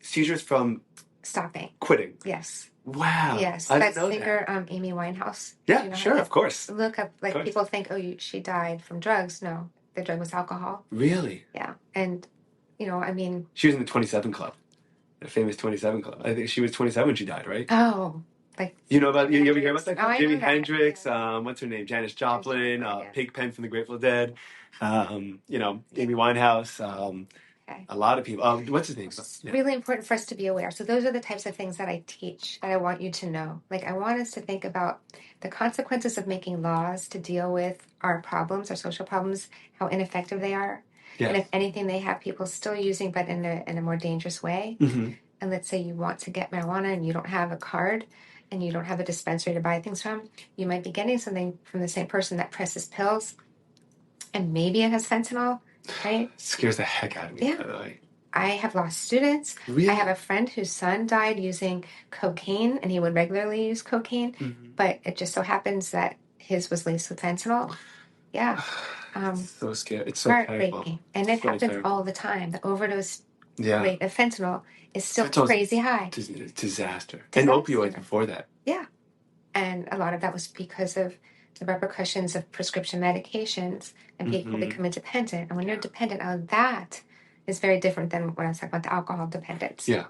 seizures from Stopping. quitting. Yes. Wow. Yes. I that didn't know singer, that. Amy Winehouse. Do Yeah, you know sure, her? of course. Look up, Of like course. people think, oh, she died from drugs. No, the drug was alcohol. Really? Yeah. And, I mean, She was in the 27 Club, the famous 27 Club. I think she was 27 when she died, right? oh, like You know about Jimi you ever hear about Hendrix. that Oh, club? I Jimi know that. Hendrix, Yeah. what's her name? Janis Joplin, Joplin, yeah. Pigpen from the Grateful Dead, Amy Yeah. Winehouse, Okay. a lot of people. What's his name? It's Yeah. really important for us to be aware. So those are the types of things that I teach that I want you to know. Like I want us to think about the consequences of making laws to deal with our problems, our social problems, how ineffective they are. Yeah. And if anything, they have people still using, but in a more dangerous way. Mm-hmm. And let's say you want to get marijuana and you don't have a card and you don't have a dispensary to buy things from, you might be getting something from the same person that presses pills and maybe it has fentanyl, right? Scares the heck out of me, Yeah. by the way. I have lost students. Really? I have a friend whose son died using cocaine and he would regularly use cocaine, but it just so happens that his was laced with fentanyl. Yeah. So scary. It's so Heartbreaking. terrible. And it So happens terrible. all the time. The overdose Yeah. rate of fentanyl is still Fentanyl's crazy high. Disaster. And opioids before that. Yeah. And a lot of that was because of the repercussions of prescription medications and people becoming dependent. And when you're dependent on that is very different than when I was talking about the alcohol dependence. Yeah.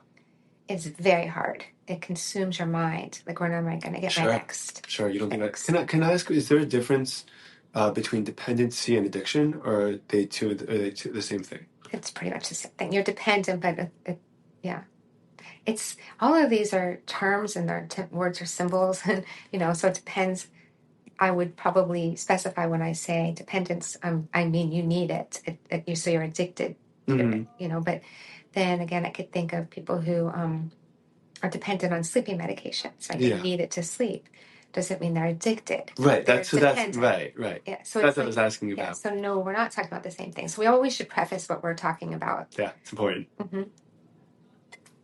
It's very hard. It consumes your mind. Like, when am I going to get my next? Sure. You don't think that. Can I ask, is there a difference between dependency and addiction, or are they two the same thing? It's pretty much the same thing. You're dependent, but yeah. It's all of these are terms and they're words or symbols, and so it depends. I would probably specify when I say dependence. I mean you need it. So you're addicted to it. But then again, I could think of people who are dependent on sleeping medications. Right? They need it to sleep. Doesn't mean they're addicted. Right. That's right. Yeah. So that's what I was asking about. Yeah, so no, we're not talking about the same thing. So we always should preface what we're talking about. Yeah, it's important.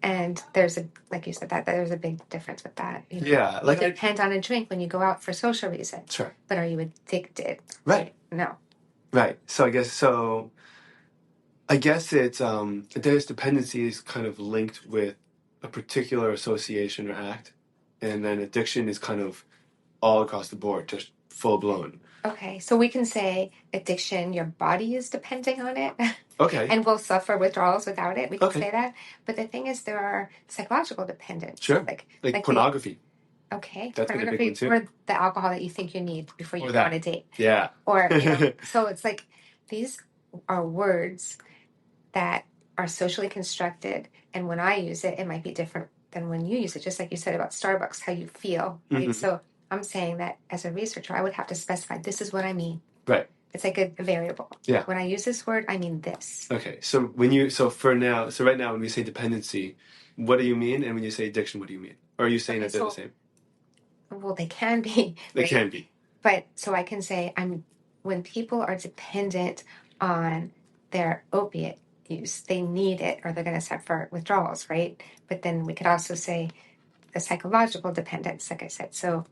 And there's like you said, that there's a big difference with that. Yeah, like you depend on a drink when you go out for social reasons. Sure. But are you addicted? Right. No. Right. So I guess it's there's dependency is kind of linked with a particular association or act, and then addiction is kind of all across the board, just full blown. Okay, so we can say addiction, your body is depending on it. Okay. And will suffer withdrawals without it. We can say that. But the thing is, there are psychological dependence. Sure. Like pornography. Okay. That's pornography, or the alcohol that you think you need before you go on a date. Yeah. Or, so it's like these are words that are socially constructed. And when I use it, it might be different than when you use it. Just like you said about Starbucks, how you feel. Right? So I'm saying that as a researcher, I would have to specify this is what I mean. Right. It's like a variable. Yeah. When I use this word, I mean this. Okay. So right now, when we say dependency, what do you mean? And when you say addiction, what do you mean? Or are you saying that they're the same? Well, they can be. They can be. But so I can say when people are dependent on their opiate use, they need it or they're going to suffer withdrawals, right? But then we could also say the psychological dependence, like I said. So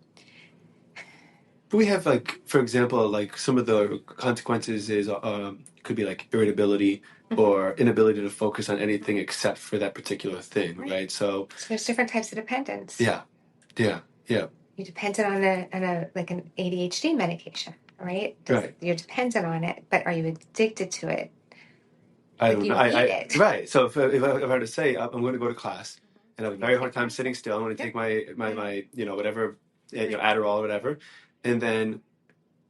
we have, like, for example, like some of the consequences is could be like irritability or inability to focus on anything except for that particular thing, right? So there's different types of dependence. Yeah. You dependent on an ADHD medication, right? You're dependent on it, but are you addicted to it? I don't know. Right. So if I were to say I'm going to go to class and I have a very hard time sitting still, I'm going to take my whatever Adderall or whatever, and then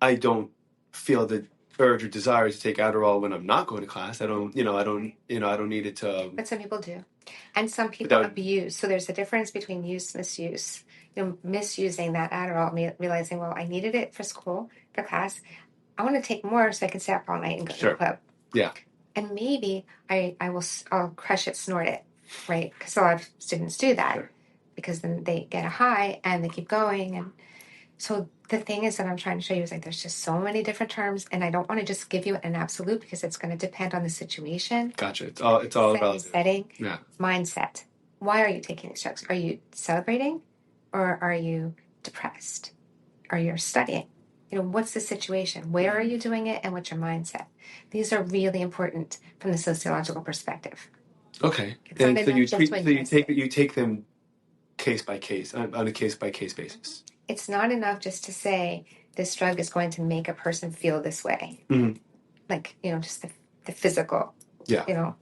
I don't feel the urge or desire to take Adderall when I'm not going to class. I don't need it to. But some people do, and some people abuse. So there's a difference between use, misuse. Misusing that Adderall, realizing, well, I needed it for school, for class. I want to take more so I can stay up all night and go to the club. Yeah. And maybe I'll crush it, snort it, right? Because a lot of students do that because then they get a high and they keep going. And so the thing is that I'm trying to show you is like there's just so many different terms, and I don't want to just give you an absolute because it's going to depend on the situation. Gotcha. It's all relative. Setting. Yeah. Mindset. Why are you taking these drugs? Are you celebrating, or are you depressed? Or you're studying? what's the situation? Where are you doing it? And what's your mindset? These are really important from the sociological perspective. Okay. It's not And so enough just to address it. you take them case by case, on a case by case basis. It's not enough just to say this drug is going to make a person feel this way. Mm-hmm. Like, just the physical, Yeah.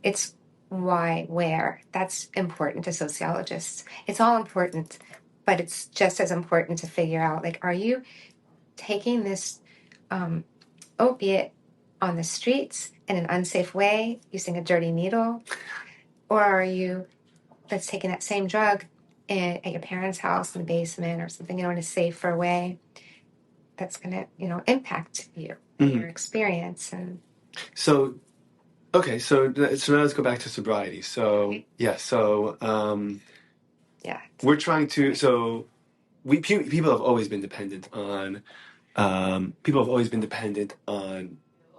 It's why, where. That's important to sociologists. It's all important, but it's just as important to figure out, like, are you taking this opiate on the streets in an unsafe way, using a dirty needle? Or are you that's taking that same drug at your parents' house in the basement or something, in a safer way that's going to, impact you and your experience? And So, okay, so now let's go back to sobriety. So, yeah, so yeah, we're trying to, so people have always been dependent on,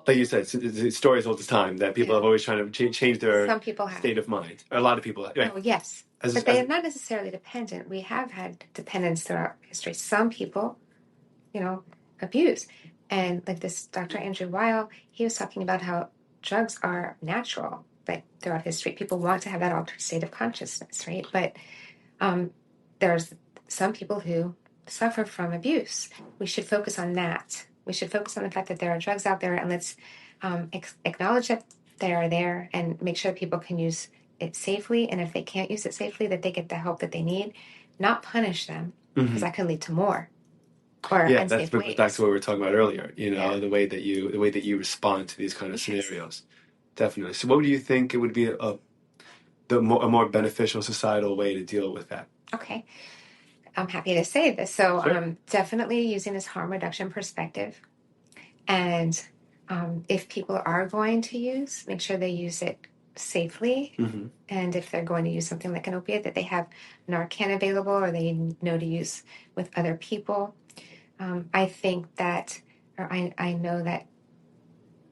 like you said, the stories all the time that people have always trying to change their some people have. state of mind. A lot of people, right? Oh, yes. But they are not necessarily dependent. We have had dependence throughout history. Some people, abuse. And like this Dr. Andrew Weil, he was talking about how drugs are natural, but throughout history, people want to have that altered state of consciousness, right? But there's some people who suffer from abuse. We should focus on that. We should focus on the fact that there are drugs out there, and let's acknowledge that they are there and make sure people can use it safely. And if they can't use it safely, that they get the help that they need, not punish them, because that can lead to more. Or yeah, that's ways. back to what we were talking about earlier. The way that you respond to these kind of scenarios. Definitely. So, what do you think it would be a more beneficial societal way to deal with that? Okay, I'm happy to say this. So, Sure. definitely using this harm reduction perspective, and if people are going to use, make sure they use it safely. Mm-hmm. And if they're going to use something like an opiate, that they have Narcan available, or they know to use with other people. I think that, or I know that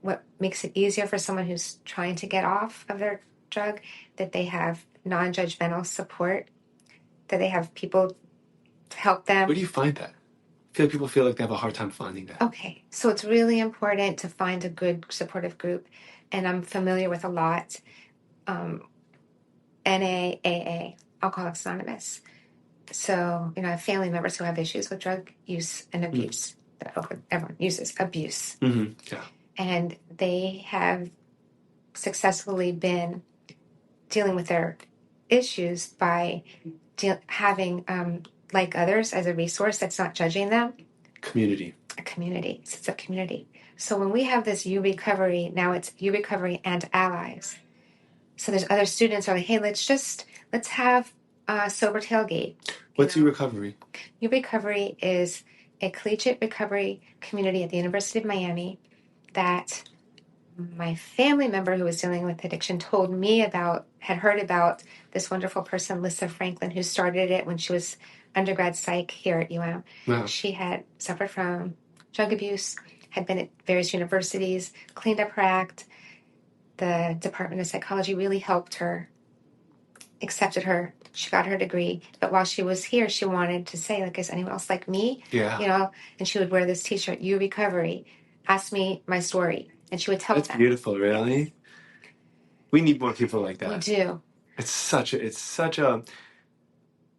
what makes it easier for someone who's trying to get off of their drug, that they have non-judgmental support, that they have people to help them. Where do you find that? I feel like people feel like they have a hard time finding that. Okay, so it's really important to find a good supportive group, and I'm familiar with a lot. NAAA, Alcoholics Anonymous. So, I have family members who have issues with drug use and abuse. Everyone uses abuse. Mm-hmm. Yeah. And they have successfully been dealing with their issues by having, like others, as a resource that's not judging them. Community. A community. It's a community. So when we have this U Recovery, now it's U Recovery and Allies. So there's other students who are like, hey, let's have a sober tailgate. What's U Recovery? U Recovery is a collegiate recovery community at the University of Miami that my family member who was dealing with addiction told me about, had heard about this wonderful person, Lissa Franklin, who started it when she was undergrad psych here at UM. Wow. She had suffered from drug abuse, had been at various universities, cleaned up her act. The Department of Psychology really helped her, accepted her. She got her degree. But while she was here, she wanted to say, like, is anyone else like me? Yeah. And she would wear this t-shirt, U Recovery, ask me my story. And she would tell That's them. beautiful, really. We need more people like that. We do. It's such a,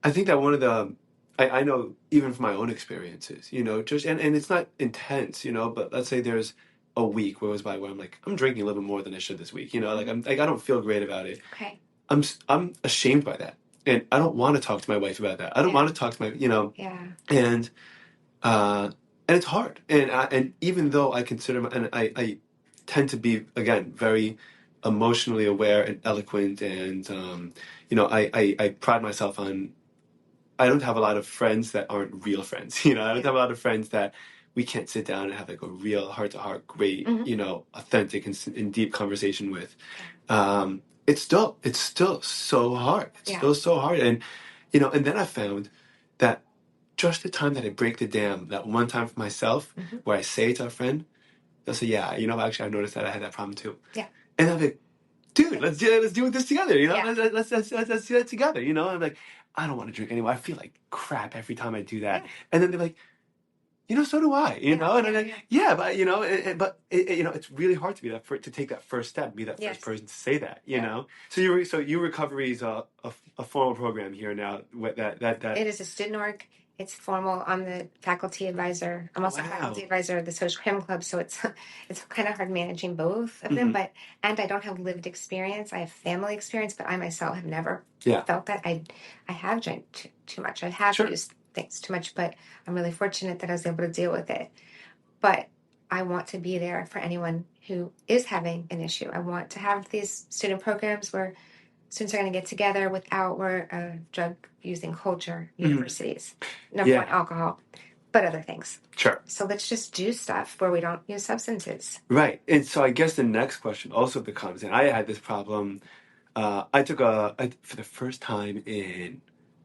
I think that one of the, I know even from my own experiences, just, and it's not intense, but let's say there's a week where it was by where I'm like, I'm drinking a little bit more than I should this week, like I don't feel great about it. Okay. I'm ashamed by that. And I don't want to talk to my wife about that. I don't want to talk to my, Yeah. And it's hard. And even though I consider, and I tend to be, again, very emotionally aware and eloquent, and I pride myself on. I don't have a lot of friends that aren't real friends. I don't have a lot of friends that we can't sit down and have like a real heart-to-heart, great, authentic and deep conversation with. It's still so hard. It's still so hard. And, and then I found that just the time that I break the dam, that one time for myself, where I say to a friend, they'll say, yeah, actually I've noticed that I had that problem too. Yeah. And I'm like, dude, let's do this together, let's do that together, And I'm like, I don't want to drink anymore. I feel like crap every time I do that. Yeah. And then they're like, so do I, Yeah, and I'm yeah, like, yeah, but it's really hard to be to take that first step, be that first yes, person to say that, yeah. So your recovery is a formal program here now. That It is a student org. It's formal. I'm the faculty advisor. I'm also faculty wow, advisor of the Social Crim Club, so it's it's kind of hard managing both of them. hmm And I don't have lived experience. I have family experience, but I myself have never yeah, felt that. I have drank too much. I have sure, used things too much, but I'm really fortunate that I was able to deal with it. But I want to be there for anyone who is having an issue. I want to have these student programs where students are going to get together without we're a drug using culture, hmm universities. Number one, yeah, alcohol, but other things. sure. So let's just do stuff where we don't use substances. Right. And so I guess the next question also becomes, and I had this problem. For the first time in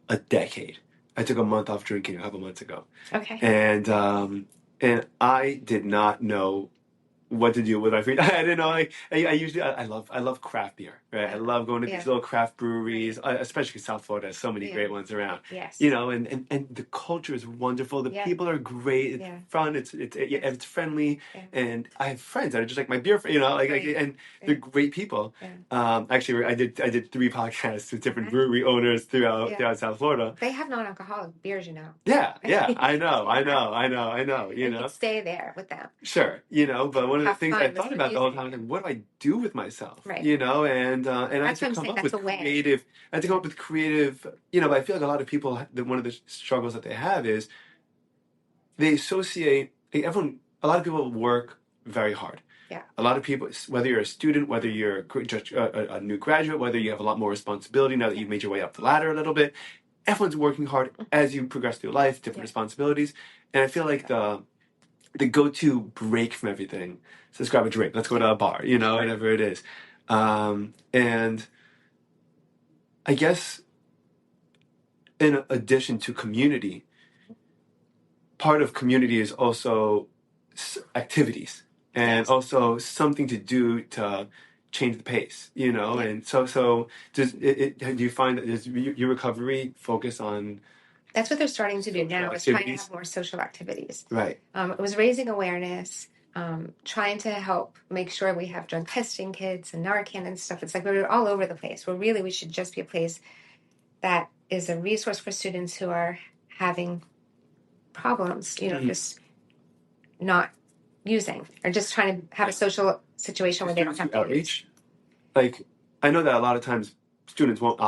a decade, I took a month off drinking a couple months ago, Okay. and I did not know what to do with my free. I didn't know. I usually I love craft beer, right? I love going to these Yeah. little craft Right. breweries, especially 'cause South Florida has so many Yeah. great ones around. Yes. And the culture is wonderful. The Yeah. people are great. It's Yeah. fun. Yes. It's friendly, Yeah. and I have friends that are just like my beer friend. Right. And they're Right. great people. Yeah. Actually, I did 3 podcasts with different Uh-huh. brewery owners Yeah. throughout South Florida. They have non-alcoholic beers, Yeah, yeah, I know, I Yeah. know, I know, I know. And you could stay there with them Sure, but and one of the have things I fun with thought the about the whole music. time, like, what do I do with myself? Right. And I had That's to what I'm come saying. up That's with a way. creative. I had to come up with creative. But I feel like a lot of people, one of the struggles that they have is they associate. A lot of people work very hard. Yeah. A lot of people, whether you're a student, whether you're just a new graduate, whether you have a lot more responsibility now that you've made your way up the ladder a little bit, everyone's working hard as you progress through life, different Yeah. responsibilities, and I feel like the go-to break from everything. So let's grab a drink. Let's go to a bar. Whatever it is. And I guess in addition to community, part of community is also activities and Yes. also something to do to change the pace. Yeah. And so do you find that does your recovery focus on That's what they're starting to do social now is trying to activities? have more social activities. Right. It was raising awareness, trying to help make sure we have drug testing kits and Narcan and stuff. It's like we're all over the place. Where really we should just be a place that is a resource for students who are having problems, Mhm. just not using or just trying to have a social situation Do where they don't students do have to use. outreach? Like, I know that a lot of times students won't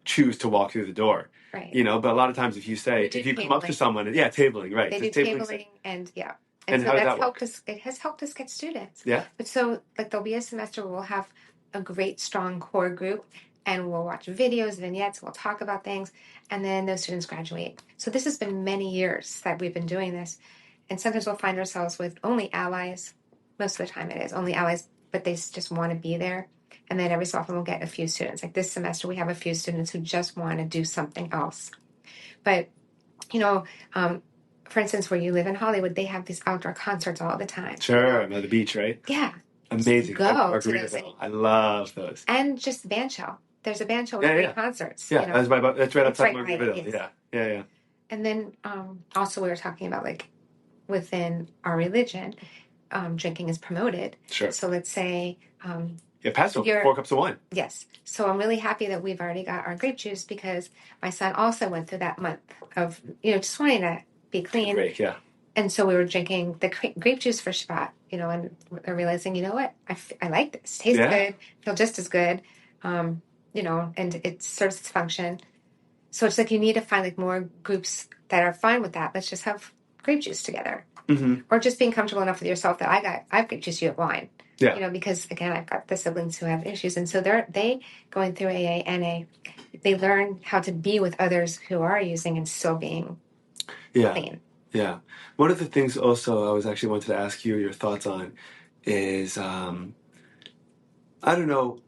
choose to walk through the door, Right. But a lot of times if you We do come up to tabling. someone, yeah, tabling, right? They do Just tabling. tabling and yeah. And So how does that's that work? helped us. It has helped us get students. Yeah. But so like there'll be a semester where we'll have a great strong core group and we'll watch videos, vignettes, we'll talk about things, and then those students graduate. So this has been many years that we've been doing this. And sometimes we'll find ourselves with only allies. Most of the time it is only allies, but they just want to be there. And then every so often we'll get a few students. Like this semester, we have a few students who just want to do something else. But, for instance, where you live in Hollywood, they have these outdoor concerts all the time. Sure, at the beach, right? Yeah. Amazing. Go to those. I love those. And just band shell. There's a band shell with Yeah, great yeah. concerts. Yeah, that's right It's outside right by it, Margaritaville. yes. Yeah. And then also we were talking about like within our religion, drinking is promoted. Sure. So let's say pass 4 cups of wine. Yes. So I'm really happy that we've already got our grape juice because my son also went through that month of, just wanting to be clean. Break, yeah. And so we were drinking the grape juice for Shabbat, and realizing, what, I like this. Tastes good, feel just as good, and it serves its function. So it's like you need to find like more groups that are fine with that. Let's just have grape juice together. Mm-hmm. Or just being comfortable enough with yourself that I have grape juice, you have wine. Yeah. Because again, I've got the siblings who have issues. And so they going through AA, NA, they learn how to be with others who are using and still being clean. Yeah. One of the things also I was actually wanted to ask you your thoughts on is, I don't know,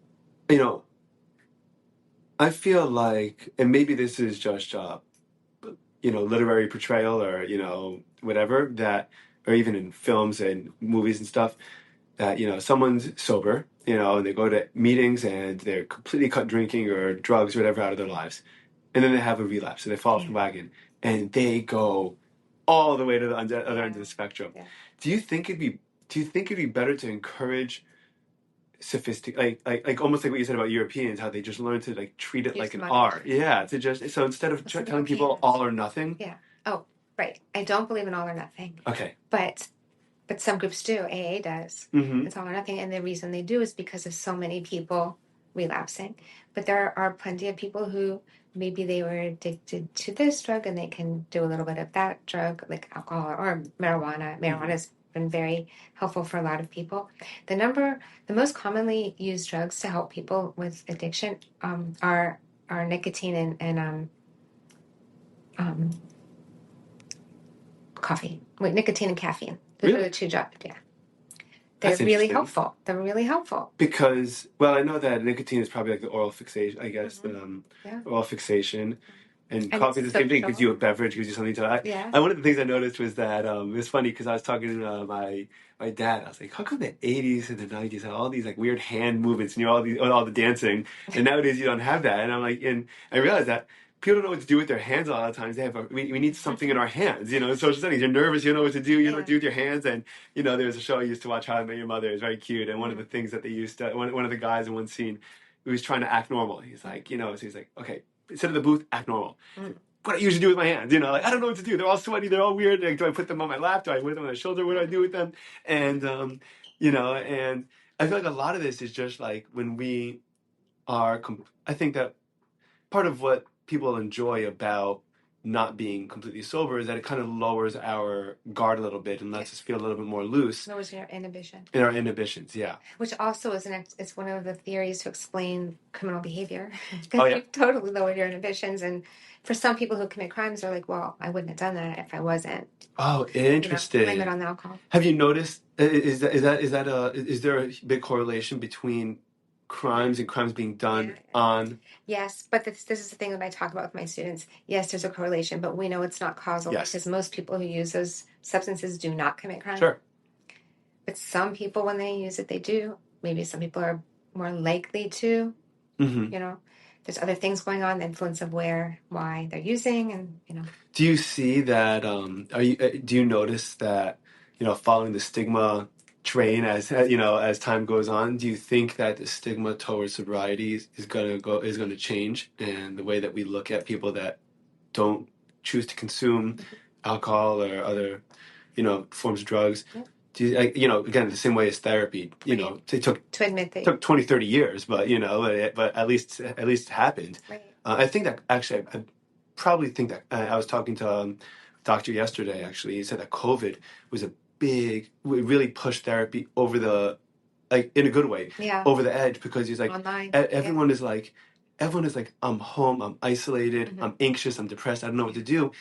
I feel like, and maybe this is just, literary portrayal or, whatever that, or even in films and movies and stuff, that, someone's sober, and they go to meetings and they're completely cut drinking or drugs or whatever out of their lives. and then they have a relapse and they fall off the wagon and they go all the way to the other end of the spectrum. Yeah. Do you think it'd be better to encourage like almost like what you said about Europeans, how they just learn to like treat it Use like an money. art. Yeah, to just so instead of telling people all or nothing. Yeah. Oh, right. I don't believe in all or nothing. Okay. But some groups do. AA does. Mm-hmm. It's all or nothing, and the reason they do is because of so many people relapsing. But there are plenty of people who maybe they were addicted to this drug and they can do a little bit of that drug, like alcohol or marijuana. Marijuana has been very helpful for a lot of people. The most commonly used drugs to help people with addiction are nicotine and coffee. Wait, nicotine and caffeine. Those are the two drugs. Yeah. They're really helpful. They're really helpful. Because, well, I know that nicotine is probably like the oral fixation, I guess, oral fixation. And coffee is the same thing. It gives you a beverage, gives you something to add. Yeah. And one of the things I noticed was that it was funny because I was talking to my dad. I was like, how come the 80s and the 90s had all these like weird hand movements and all the dancing, and nowadays you don't have that? And I'm like, and I realized that people don't know what to do with their hands a lot of times. We need something in our hands, in social settings. You're nervous, you don't know what to do, you don't know what to do with your hands. And, there was a show I used to watch, How I Met Your Mother. It was very cute. And one of the things that they used to, one of the guys in one scene, he was trying to act normal. He's like, so he's like, okay, sit in the booth, act normal. What I usually do with my hands, like, I don't know what to do. They're all sweaty, they're all weird. Like, do I put them on my lap? Do I wear them on my shoulder? What do I do with them? And, and I feel like a lot of this is just like when we are, I think that part of what people enjoy about not being completely sober is that it kind of lowers our guard a little bit and lets us feel a little bit more loose. Lowers your inhibition. In our inhibitions, yeah. Which also it's one of the theories to explain criminal behavior. Because you've totally lowered your inhibitions. And for some people who commit crimes, they're like, well, I wouldn't have done that if I wasn't. Oh, interesting. Blame it on the alcohol. Have you noticed, is there a big correlation between crimes and crimes being done on... Yes, but this is the thing that I talk about with my students. Yes, there's a correlation, but we know it's not causal because most people who use those substances do not commit crime. Sure. But some people, when they use it, they do. Maybe some people are more likely to. There's other things going on, the influence of why they're using, and. Do you see that? Do you notice that? Following the stigma train as time goes on, do you think that the stigma towards sobriety is going to change, and the way that we look at people that don't choose to consume alcohol or other forms of drugs? Yeah. Do you, again, the same way as therapy, it took 20, 30 years, but but at least it happened. Right. I think that actually, I probably think that I was talking to a doctor yesterday. Actually, he said that COVID was it really pushed therapy over in a good way, over the edge, because he's like, online. Everyone is like, I'm home, I'm isolated, I'm anxious, I'm depressed, I don't know what to do.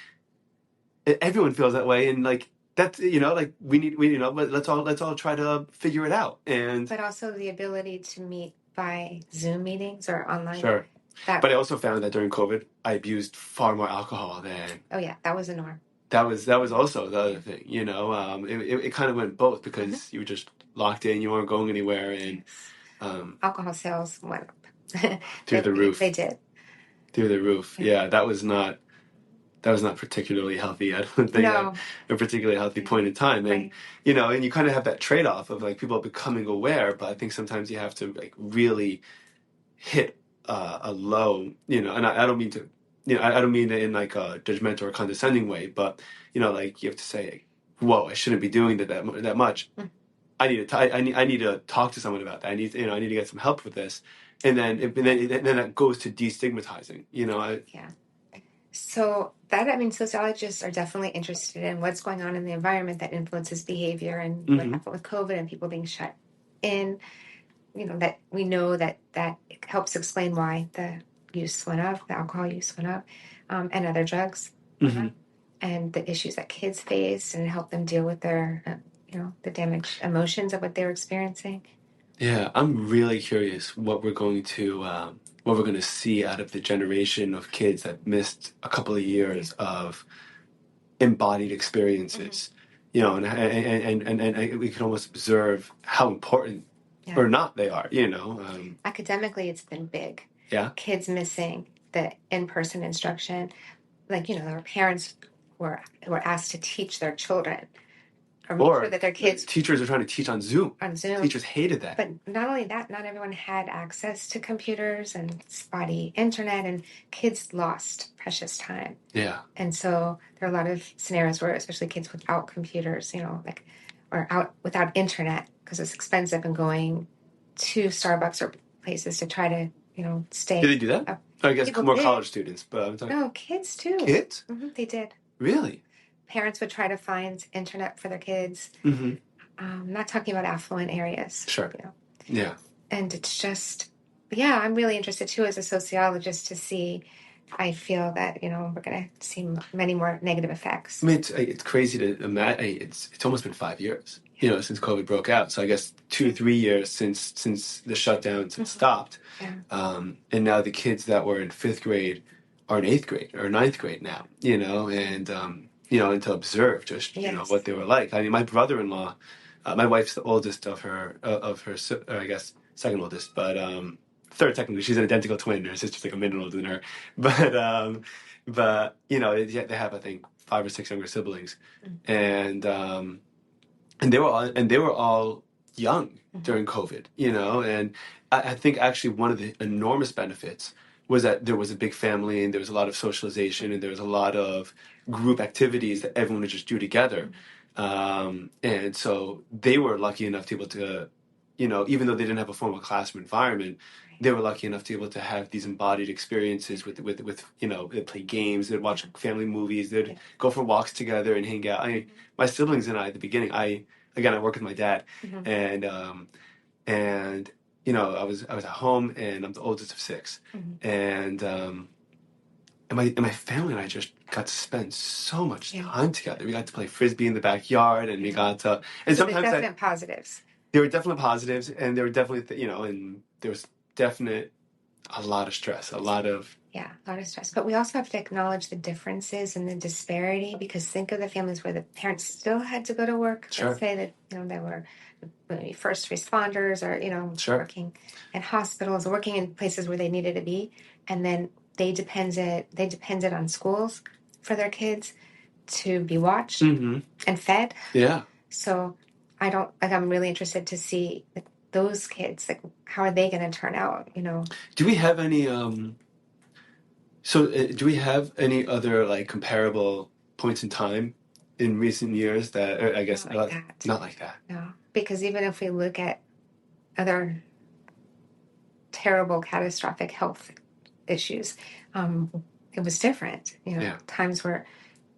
Everyone feels that way, and like that's like we let's all try to figure it out. And but also the ability to meet by Zoom meetings or online. Sure. But I also found that during COVID, I abused far more alcohol than. Oh yeah, that was a norm. That was also the other thing, it kind of went both because you were just locked in, you weren't going anywhere, and alcohol sales went up through the roof. They did through the roof. Yeah, that was not particularly healthy. I don't think a particularly healthy point in time, and and you kind of have that trade off of like people becoming aware, but I think sometimes you have to like really hit a low, and I don't mean to. I don't mean it in like a judgmental or condescending way, but like you have to say, "Whoa, I shouldn't be doing that much. I need to talk to someone about that. I need to get some help with this." And then that goes to destigmatizing. Yeah. So sociologists are definitely interested in what's going on in the environment that influences behavior, and what happened with COVID and people being shut in. That we know that helps explain why the use went up, the alcohol use went up, and other drugs, and the issues that kids face, and help them deal with their, the damaged emotions of what they're experiencing. Yeah, I'm really curious what we're going to see out of the generation of kids that missed a couple of years of embodied experiences. And we can almost observe how important or not they are. Academically, it's been big. Yeah. Kids missing the in-person instruction. Like, their parents were asked to teach their children or make sure that their kids teachers are trying to teach on Zoom. on Zoom. Teachers hated that. But not only that, not everyone had access to computers and spotty internet, and kids lost precious time. Yeah. And so there are a lot of scenarios where, especially kids without computers, or out without internet, because it's expensive, and going to Starbucks or places to try to, stay. Did they do that? Up. I guess People more did. college students, but I'm talking. No, kids too. Kids? Mm-hmm, they did. Really? Parents would try to find internet for their kids. Mm-hmm. Not talking about affluent areas. Sure. Yeah. And it's just, I'm really interested too as a sociologist to see. I feel that we're going to see many more negative effects. I mean, it's crazy to imagine. It's almost been 5 years, since COVID broke out. So I guess 2 or 3 years since the shutdowns stopped. Yeah. And now the kids that were in 5th grade are in 8th grade or 9th grade now. And to observe just what they were like. I mean, my brother-in-law, my wife's the oldest of her I guess second oldest, but third technically. She's an identical twin. Her sister's like a minute older than her, but they have, I think, 5 or 6 younger siblings, and they were all young during COVID, and I think actually one of the enormous benefits was that there was a big family and there was a lot of socialization and there was a lot of group activities that everyone would just do together. And so they were lucky enough to be able to, even though they didn't have a formal classroom environment, they were lucky enough to be able to have these embodied experiences with they'd play games, they'd watch family movies, they'd go for walks together and hang out. I mean, my siblings and I, at the beginning, I work with my dad, and I was at home, and I'm the oldest of 6, and my family and I just got to spend so much time together. We got to play frisbee in the backyard, and we got to, and so sometimes definite positives. There were definitely positives, and there were definitely and there was a lot of stress, a lot of stress. But we also have to acknowledge the differences and the disparity, because think of the families where the parents still had to go to work. Sure. Let's say that they were maybe first responders, or working in hospitals, working in places where they needed to be, and then they depended on schools for their kids to be watched and fed. Yeah. So I'm really interested to see those kids, how are they going to turn out, Do we have any do we have any other comparable points in time in recent years that, or I guess not like that? No, because even if we look at other terrible catastrophic health issues, it was different. Times were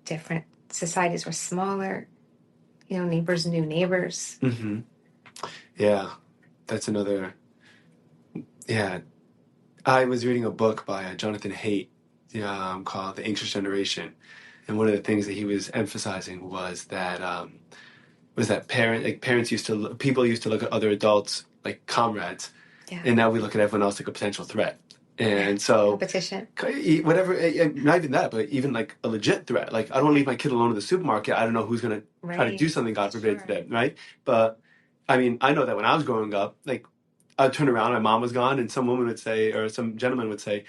different, societies were smaller, neighbors knew neighbors. Yeah, that's another. Yeah, I was reading a book by Jonathan Haidt called The Anxious Generation, and one of the things that he was emphasizing was that people used to look at other adults like comrades, and now we look at everyone else like a potential threat. And so competition, whatever, not even that, but even like a legit threat. Like, I don't want to leave my kid alone in the supermarket. I don't know who's going to try to do something, God forbid, to them, right? But I mean, I know that when I was growing up, I'd turn around, my mom was gone, and some woman would say, or some gentleman would say,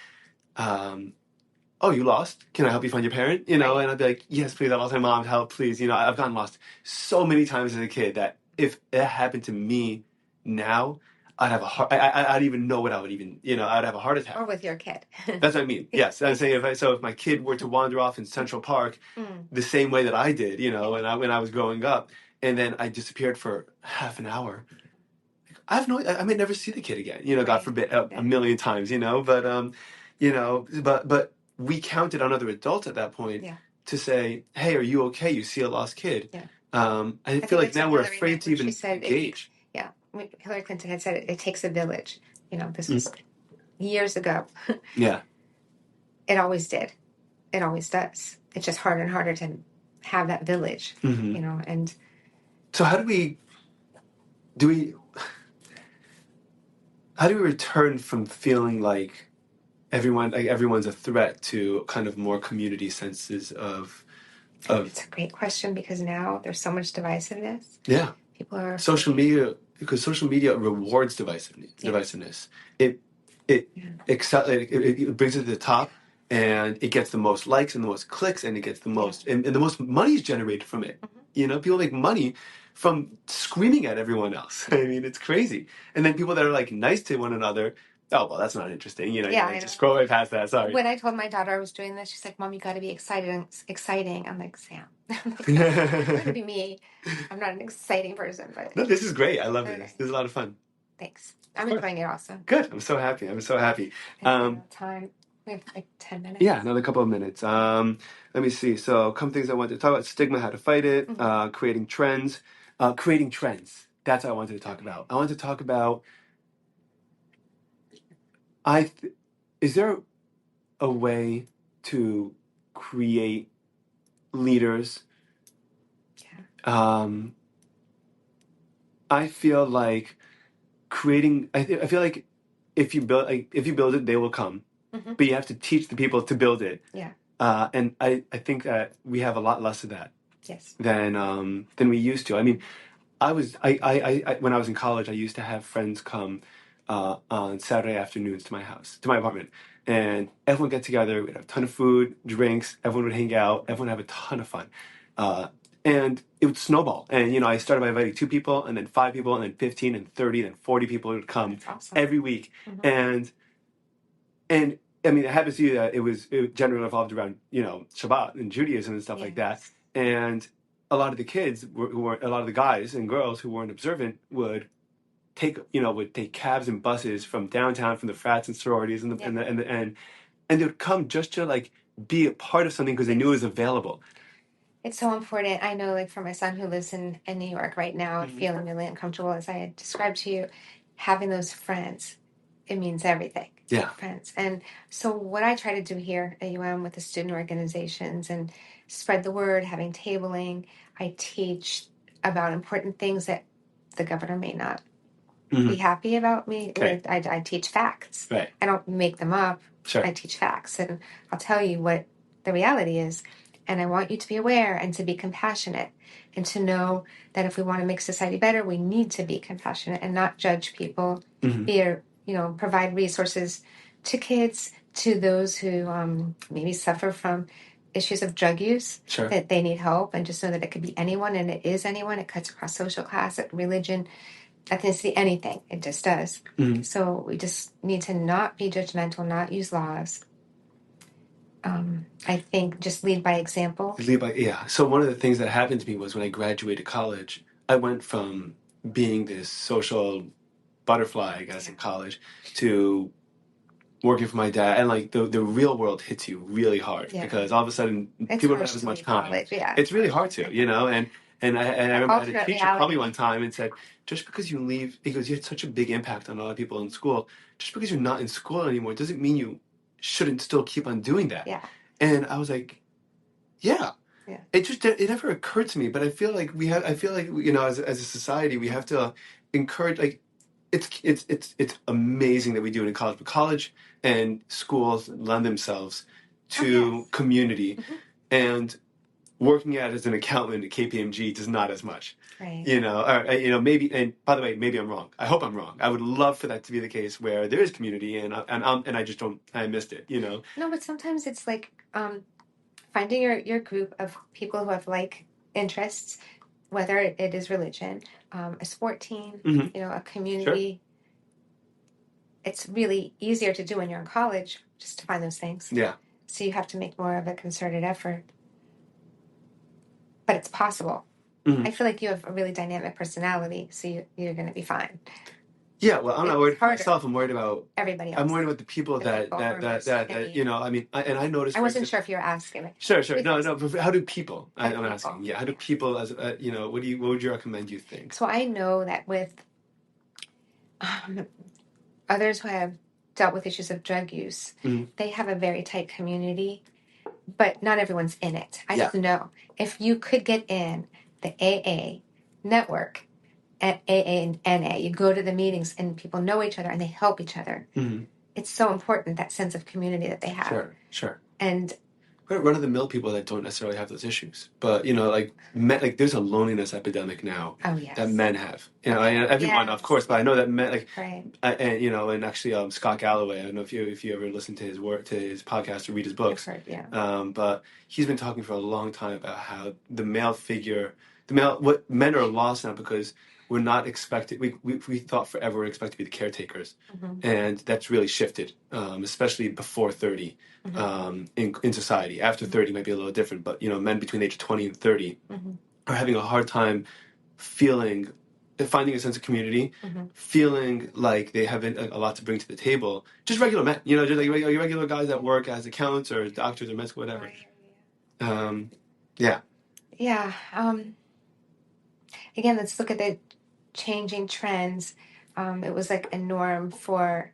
"Oh, you lost? Can I help you find your parent?" And I'd be like, "Yes, please. I lost my mom. Help, please." I've gotten lost so many times as a kid that if it happened to me now, I'd have I'd even know what I would even, I'd have a heart attack. Or with your kid. That's what I mean. Yes. I'm saying if my kid were to wander off in Central Park the same way that I did, when I was growing up, and then I disappeared for half an hour, I may never see the kid again, God forbid, a million times, but we counted on other adults at that point to say, "Hey, are you okay? You see a lost kid." I feel like now we're afraid to even engage. Hillary Clinton had said it takes a village. This was years ago. Yeah. It always did. It always does. It's just harder and harder to have that village, and so how do we return from feeling like everyone's a threat to kind of more community senses of It's a great question, because now there's so much divisiveness. Yeah. People are social media rewards divisiveness. It it it brings it to the top, and it gets the most likes and the most clicks, and it gets the most and the most money is generated from it. People make money from screaming at everyone else. I mean, it's crazy. And then people that are like nice to one another, oh well, that's not interesting. Just scroll right past that. Sorry. When I told my daughter I was doing this, she's like, "Mom, you got to be exciting." I'm like, "Sam, I'm going to be me. I'm not an exciting person, but no, this is great. I love this. This is a lot of fun. Thanks. I'm enjoying it also. Good. I'm so happy. Time. We have like 10 minutes. Yeah, another couple of minutes. Let me see. So, a couple things I wanted to talk about: stigma, how to fight it, creating trends. Creating trends. That's what I wanted to talk about. I wanted to talk about. Is there a way to create leaders? Yeah. I feel like creating. I feel like if you build it, they will come. But you have to teach the people to build it. Yeah. And I think that we have a lot less of that. Yes. Than we used to. I mean, when I was in college, I used to have friends come on Saturday afternoons to my apartment, and everyone get together. We'd have a ton of food, drinks. Everyone would hang out. Everyone would have a ton of fun, and it would snowball. And I started by inviting 2 people, and then 5 people, and then 15, and 30, and 40 people would come every week, and I mean, it happens to you that it generally revolved around Shabbat and Judaism and stuff like that, and a lot of the kids a lot of the guys and girls who weren't observant would take cabs and buses from downtown, from the frats and sororities and they would come just to like be a part of something because they knew it was available. It's so important. I know, like for my son who lives in New York right now, feeling really uncomfortable, as I had described to you, having those friends, it means everything. Yeah. Friends. And so what I try to do here at UM with the student organizations and spread the word, having tabling, I teach about important things that the governor may not be happy about me. Okay. I teach facts. Right. I don't make them up. Sure. I teach facts, and I'll tell you what the reality is. And I want you to be aware and to be compassionate and to know that if we want to make society better, we need to be compassionate and not judge people, provide resources to kids, to those who maybe suffer from issues of drug use, that they need help, and just know that it could be anyone, and it is anyone. It cuts across social class, religion, ethnicity, anything. It just does. So we just need to not be judgmental, not use laws. I think just lead by example. So one of the things that happened to me was when I graduated college, I went from being this social butterfly, I guess, in college, to working for my dad, and like the real world hits you really hard because all of a sudden people don't have as much time. It's really hard to, and I remember I had a teacher call me one time and said, just because you leave, because you had such a big impact on a lot of people in school, just because you're not in school anymore doesn't mean you shouldn't still keep on doing that. Yeah. And I was like, yeah. It never occurred to me, but I feel like as a society we have to encourage, like, it's amazing that we do it in college, but college and schools lend themselves to community, and working as an accountant at KPMG does not as much. Right. Maybe, and by the way, maybe I'm wrong. I hope I'm wrong. I would love for that to be the case where there is community, and I just don't. I missed it. No, but sometimes it's like finding your group of people who have like interests, whether it is religion, a sport team, a community. Sure. It's really easier to do when you're in college, just to find those things. Yeah. So you have to make more of a concerted effort, but it's possible. I feel like you have a really dynamic personality, so you're going to be fine. Yeah, well, I'm not worried about myself. I'm worried about everybody else. I'm worried about the people that I mean, and I noticed. I wasn't sure if you were asking me. Sure. No. How do people? I'm asking. Yeah, how do people? As what would you recommend? You think? So I know that with others who have dealt with issues of drug use, they have a very tight community, but not everyone's in it. I just know if you could get in the AA network. At AA and NA, you go to the meetings and people know each other and they help each other. It's so important, that sense of community that they have. Sure. And run-of-the-mill people that don't necessarily have those issues. But like men, like there's a loneliness epidemic now Oh yes. that men have. Okay. Everyone, of course, but I know that men like Right. and actually Scott Galloway. I don't know if you ever listen to his work, to his podcast, or read his books. I've heard, yeah. But he's been talking for a long time about how what men are lost now because we're not expected. We thought forever we're expected to be the caretakers, and that's really shifted, especially before 30. In society, after 30 might be a little different, but men between the age of 20 and 30 are having a hard time finding a sense of community, feeling like they have a lot to bring to the table. Just regular men, just like regular guys that work as accountants or doctors or med school, whatever. Yeah. Yeah. Again, let's look at the changing trends. It was like a norm for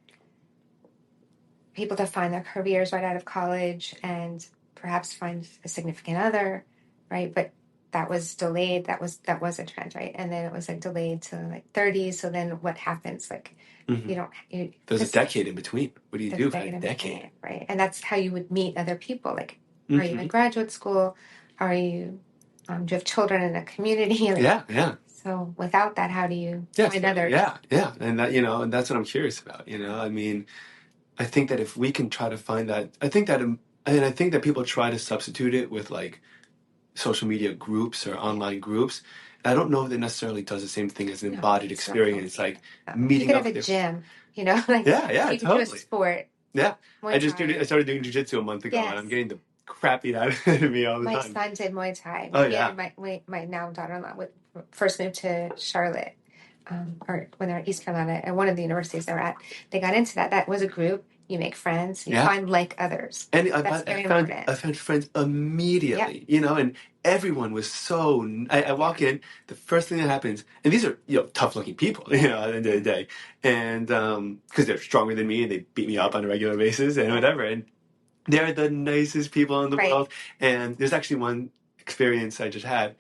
people to find their careers right out of college and perhaps find a significant other, right? But that was delayed. That was a trend, right? And then it was like delayed to like 30. So then what happens? Like there's a decade in between. What do you do for a decade? Right. And that's how you would meet other people. Like, are you in graduate school? Are you do you have children in a community? Like, yeah. So without that, how do you find others? Yeah. And that and that's what I'm curious about. I mean, I think that if we can try to find that, I think that people try to substitute it with like social media groups or online groups. I don't know if it necessarily does the same thing as an embodied experience, like meeting up. You could have a gym, like totally. Do a sport. Yeah, I started doing jiu-jitsu a month ago, and I'm getting the crap beat out of me all the time. My son did Muay Thai. Oh yeah. My now daughter-in-law first moved to Charlotte, or when they were at East Carolina, at one of the universities they were at. They got into that. That was a group. You make friends. You find like others. And I found friends immediately. And everyone was so. I walk in, the first thing that happens, and these are tough-looking people, at the end of the day, and because they're stronger than me and they beat me up on a regular basis and whatever, and they're the nicest people in the world. And there's actually one experience I just had.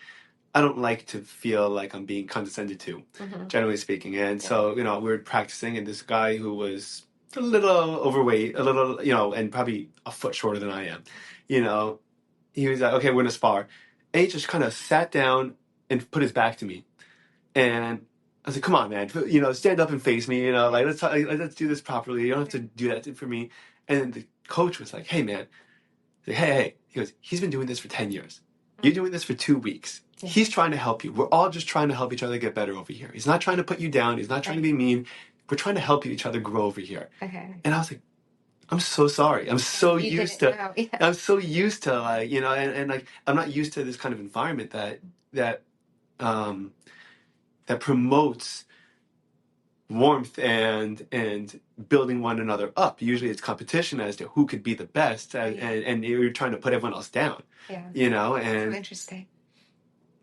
I don't like to feel like I'm being condescended to, generally speaking, and so we were practicing, and this guy who was a little overweight, a little, and probably a foot shorter than I am. He was like, okay, we're gonna spar. And he just kind of sat down and put his back to me. And I was like, come on, man, stand up and face me, like, let's do this properly. You don't have to do that for me. And the coach was like, hey, man, hey. He goes, he's been doing this for 10 years. You're doing this for 2 weeks. Yeah. He's trying to help you. We're all just trying to help each other get better over here. He's not trying to put you down. He's not trying to be mean. We're trying to help each other grow over here. Okay. And I was like, I'm so sorry. I'm so used to like, and like, I'm not used to this kind of environment that promotes warmth and building one another up. Usually it's competition as to who could be the best, and you're trying to put everyone else down. Yeah. And so interesting.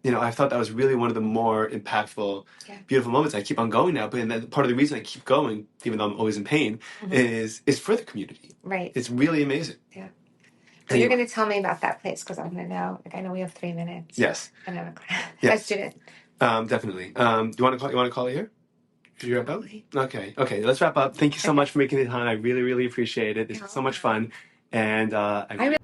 I thought that was really one of the more impactful, beautiful moments. I keep on going now, but part of the reason I keep going, even though I'm always in pain, is for the community. Right. It's really amazing. Yeah. So you're going to tell me about that place because I'm going to know. Like I know we have 3 minutes. Yes. And I'm a student. Definitely. Do you want to call it here? Should you wrap up? Okay. Let's wrap up. Thank you so much for making the time. I really, really appreciate it. This is so much fun, and I really